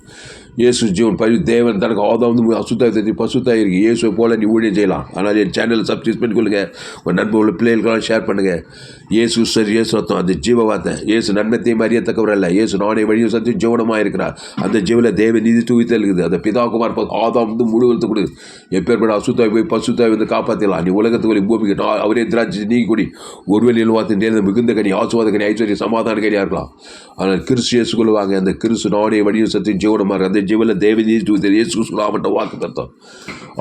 இயேசு ஜீவன் பரிவு தேவன் தனக்கு ஆதாம் வந்து அசுத்தாய் தெரிஞ்சு பசுத்தாய் இருக்குது இயேசுவை போல் நீ ஊழியம் செய்யலாம் ஆனால் என் சேனலை சப்ஸ்கிரைப் பண்ணிக்கொள்ளுங்க உங்கள் நண்பர்கள் பிள்ளைகளுக்கெல்லாம் ஷேர் பண்ணுங்கள் இயேசு சரி இயேசு ரத்தம் அந்த ஜீவ வார்த்தை இயேசு நன்மத்தையும் அறியத்தக்கவர் அல்ல இயேசு நானே வழியும் சத்தியம் ஜீவனமாக இருக்கிறார் அந்த ஜீவனில் தேவ நீதி தூவித்தல் இருக்குது அந்த பிதாகுமார் அப்போ ஆதாம் வந்து முழு உலகத்தை கொடு எப்பேற்பட்ட அசுத்தாய் போய் பசுத்தாய் வந்து காப்பாற்றலாம். நீ உலகத்துக்கு பூமிக்கு அவரே திராட்சை நீ கொடி ஒருவேளை வார்த்தை நேர்ந்த மிகுந்த கனி ஆசுவாத கனி ஐஸ்வர்ய சமாதான கனியாக இருக்கலாம். ஆனால் கிறிஸ்து இயேசு கொள்வாங்க. அந்த கிறிஸ்து நானே வடிவ சத்தியம் ஜீவனமாக அந்த ஜீவனில் தேவதி இயேசு சொல்லாமட்ட வாக்கு தத்தம்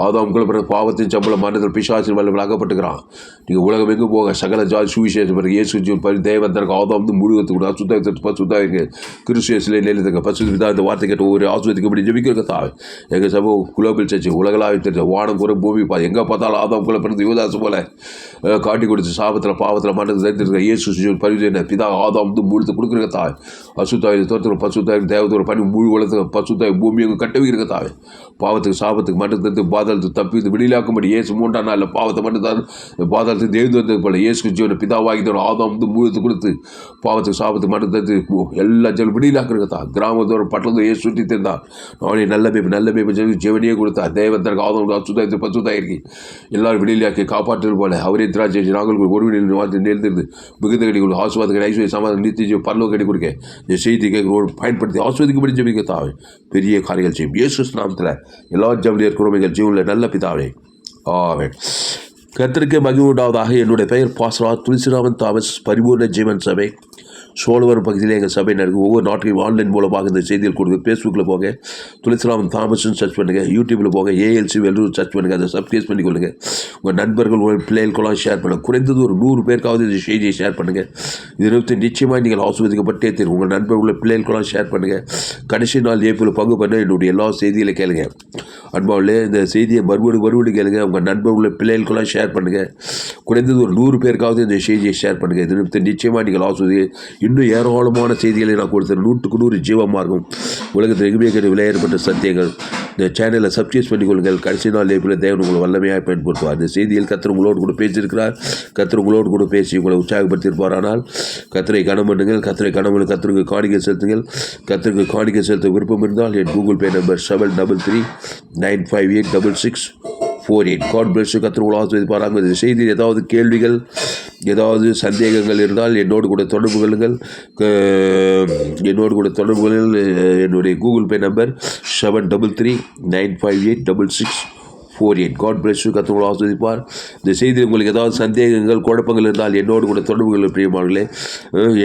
ஆதாம் கொள்ளப்பட்ட பாவத்தின் சம்பளம் மரணத்தில் பிசாசின் வல்லவர்கள் அகப்பட்டுக்கிறான். நீங்கள் உலகம் எங்கே போக சகல ஜாதி சுவிசேஷம் பிறகு இயேசு தேவந்தருக்கு ஆதாம் வந்து முழுவத்து கூட அசுத்தாயத்திற்கு பசுத்தாயிருக்கு கிறிஸ்துவ நிலையத்துக்கு பசு விதா இந்த வார்த்தை கேட்டு ஒரு ஆசுவதிக்கப்படி ஜெபிக்கிறக்க தாவே எங்கள் சபை குளோபல் சர்ச்சு உலகளாவி தெரிஞ்ச வானம் குறை பூமி எங்கே பார்த்தாலும் ஆதாம் குள்ள பிறந்து யுவதாசு போல காட்டி கொடுத்து சாபத்தில் பாவத்தில் மரணத்தை தெரிஞ்சிருக்க இயேசு பரிவு பிதா ஆதாம் வந்து முழுத்து கொடுக்குறக்க தாய் அசுத்தாய் தோற்று பசுத்தாய் தேவத்தோட பண்ணி முழு உலகத்துக்கு பசுத்தாய் பூமி அங்கே கட்டவி இருக்க தாவே பாவத்துக்கு சாபத்துக்கு மரணத்தை பாதாளத்துக்கு தப்பி வெளியிலாக்கும்படி இயேசு 3ஆம் நாளில் பாவத்தை மட்டும் தான் பாதாளத்துக்கு தேர்ந்து வந்தது போல இயேசு ஜீவனை பிதாவாகிதோட ஆதாம் வந்து முழுத்து கொடுத்து பாவத்துக்கு சாபத்துக்கு மட்டும் தந்து எல்லா ஜனம் வெளியிலாக்குறதா கிராமத்தோட பட்டணத்தை இயேசு சுற்றி தந்தான். நானே நல்ல மேய்ப்பு ஜீவனையே கொடுத்தா தேவந்தருக்கு ஆதாம் அசுத்தாயத்து பசுத்தாயிருக்கு எல்லாரும் வெளியிலாக்கி காப்பாற்றுவது போல அவரே திராட்சை நாங்கள் ஒரு வார்த்தை நேர்ந்திருந்து மிகுந்த கடி கொடுக்க ஆசுவாதத்துக்கு ஐஸ்வர்ய சமாதானம் நித்திய பரலோக கடி கொடுக்க இந்த செய்தி கேட்கிறோடு பயன்படுத்தி ஆசுவதிக்கப்படி ஜெபிக்க தாவே பெரிய காரியங்கள் செய்யும் இயேசு நாமத்தில் எல்லா ஜபலியர் இருக்கிறோம் ஜீவனில் நல்ல பிதாவே ஆமென். கர்த்தருக்கு மகிமை உண்டாவதாக. என்னுடைய பெயர் பாஸ்டர் துளசிராமன் தாமஸ். பரிபூர்ண ஜீவன் சபை சோழவரம் பகுதியில் எங்கள் சபை நடக்கும். ஒவ்வொரு நாட்டையும் ஆன்லைன் மூலமாக இந்த செய்திகள் கொடுங்க. ஃபேஸ்புக்கில் போங்க, துளசிராமன் தாமஸ்ன்னு சர்ச் பண்ணுங்கள். யூடியூப்பில் போங்க, ஏஎல்சி வெல்லூர் சர்ச் பண்ணுங்கள். அதை சப்ஸ்கிரைப் பண்ணிக்கொள்ளுங்கள். உங்கள் நண்பர்கள் உங்கள் பிள்ளைகளுக்கெல்லாம் ஷேர் பண்ணுங்கள். குறைந்தது ஒரு 100 பேருக்காவது இந்த செய்தியை ஷேர் பண்ணுங்கள். இது நிச்சயமாக நீங்கள் ஆசீர்வதிக்கப்பட்டே தெரியும். உங்கள் நண்பர்கள் பிள்ளைகளுக்கெல்லாம் ஷேர் பண்ணுங்கள். கடைசி நாள் ஏப்ரல் பங்கு பண்ண என்னுடைய எல்லா செய்திகளை கேளுங்க. அன்பாவிலே இந்த செய்தியை மறுபடி கேளுங்க. உங்கள் நண்பர்கள் பிள்ளைகளுக்கெல்லாம் ஷேர் பண்ணுங்கள். குறைந்தது ஒரு 100 பேருக்காவது இந்த செய்தியை ஷேர் பண்ணுங்கள். இது நிச்சயமாக நீங்கள் ஆசீர்வதி. இன்னும் ஏராளமான செய்திகளை நான் கொடுத்தேன். 100க்கு 100 ஜீவமார்க்கம் உலகத்தில் எங்குமே கேட்டு விளையாடப்பட்ட சத்தியங்கள். இந்த சேனலை சப்ஸ்கிரைப் பண்ணிக்கொள்ளுங்கள். கடைசி நாள் ஏப்ரல் தேவன் உங்களை வல்லமையாக பயன்படுத்துவார். இந்த செய்தியில் கர்த்தர் உங்களோடு கூட பேசியிருக்கிறார். கர்த்தர் உங்களோடு கூட பேசி உங்களை உற்சாகப்படுத்தியிருப்பார். ஆனால் கர்த்தரை கனம் பண்ணுங்கள். கர்த்தருக்கு காணிக்கை செலுத்துங்கள். கர்த்தருக்கு காணிக்கை செலுத்த விருப்பம் இருந்தால் என் Google Pay number 7339586648. God bless you. கர்த்தர் உங்களை ஆசீர்வதிப்பாராக. இந்த செய்தியில் ஏதாவது கேள்விகள் ஏதாவது சந்தேகங்கள் இருந்தால் என்னோடு கூட தொடர்பு கொள்ளுங்கள். என்னுடைய Google Pay number 7339586648. God bless you. கர்த்தர் உங்களை ஆசீர்வதிப்பார். இந்த செய்தியில் உங்களுக்கு ஏதாவது சந்தேகங்கள் குழப்பங்கள் இருந்தால் என்னோடு கூட தொடர்பு கொள்ள பிரியமானங்களே.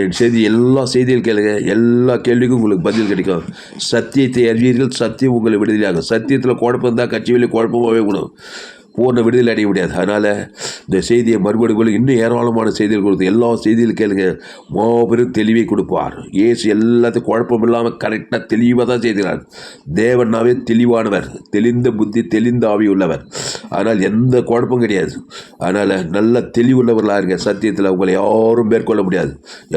என் செய்தி எல்லா செய்திகள் கேளுங்க. எல்லா கேள்விக்கும் உங்களுக்கு பதில் கிடைக்கும். சத்தியத்தை அறிவீர்கள், சத்தியம் உங்களை விடுதலையாகும். சத்தியத்தில் குழப்பம் தான் கட்சி வெளியே குழப்பமாகவே கூடும். பூர்ண விடுதலை அடைய முடியாது. அதனால் இந்த செய்தியை மறுபடியும் இன்னும் ஏராளமான செய்திகள் கொடுத்து எல்லா செய்திகளும் கேளுங்க. மாபெரும் தெளிவை கொடுப்பார். இயேசு எல்லாத்தையும் குழப்பம் இல்லாமல் கரெக்டாக தெளிவாக தான் செய்கிறார். தேவனாவே தெளிவானவர், தெளிந்த புத்தி, தெளிந்த ஆவி உள்ளவர். அதனால் எந்த குழப்பம் கிடையாது. அதனால் நல்ல தெளிவுள்ளவர்களாக இருங்க. சத்தியத்தில் உங்களை யாரும் மேற்கொள்ள முடியாது.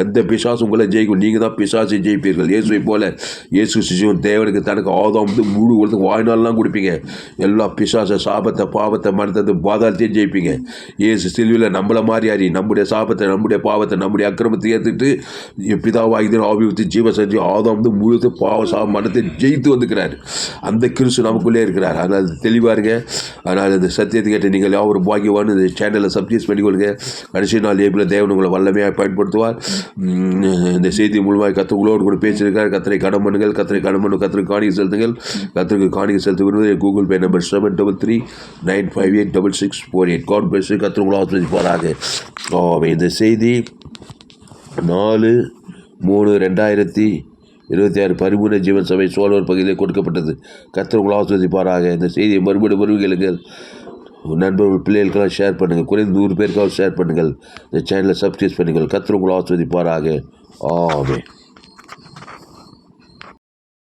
எந்த பிசாசும் உங்களை ஜெயிக்கும். நீங்கள் தான் பிசாசை ஜெயிப்பீர்கள். இயேசுவை போல இயேசு சிசுவன் தேவனுக்கு தனக்கு ஆதாம் வந்து முழு உலகத்துக்கு வாய்நாள்லாம் கொடுப்பீங்க. எல்லா பிசாசை சாபத்தை பாவத்தை மனத்தை பாதாளத்தையும் ஜெயிப்பீங்க. இயேசு சிலுவையில் நம்மளை மாதிரி நம்முடைய சாபத்தை நம்முடைய பாவத்தை நம்முடைய அக்கிரமத்தை ஏற்றுட்டு பிதாவாகி ஆவி ஊற்றி ஜீவ செஞ்சு ஆதாம் வந்து முழுத்து பாவ மனத்தை ஜெயித்து வந்துக்கிறார். அந்த கிறிஸ்து நமக்குள்ளே இருக்கிறார். அதனால் தெளிவாக இருங்க. அதனால் இந்த சத்தியத்தை கேட்டு நீங்கள் யாரும் பாக்கியவான்னு இந்த சேனலை சப்ஸ்கிரைப் பண்ணிக்கொள்ளுங்க. கடைசி நாள் ஏப்ரல் தேவன் உங்களை வல்லமையாக பயன்படுத்துவார். இந்த செய்தி மூலமாக கத்தர்களோடு கூட பேசியிருக்கார். கத்தரை கடன் பண்ணுங்கள். கத்தருக்கு காணிக்கை செலுத்துங்கள். கத்தருக்கு காணிக்கை செலுத்த விரும்புவது Google Pay number 7339586648. God bless you. கர்த்தர் உங்களை ஆசீர்வதிப்பாராக. இந்த செய்தி 4/3/2026 பரிபூர்ண ஜீவன் சபை சோழவர் பகுதியில் கொடுக்கப்பட்டது. கர்த்தர் உங்களை ஆசீர்வதிப்பாராக. இந்த செய்தியை மறுபடியும் கேளுங்கள். நண்பர்கள் பிள்ளைகளுக்கெல்லாம் ஷேர் பண்ணுங்கள். குறைந்த 100 பேருக்காக ஷேர் பண்ணுங்கள். இந்த சேனலை சப்ஸ்கிரைப் பண்ணுங்கள். கர்த்தர் உங்களை ஆசீர்வதிப்பாராக. ஆமென்.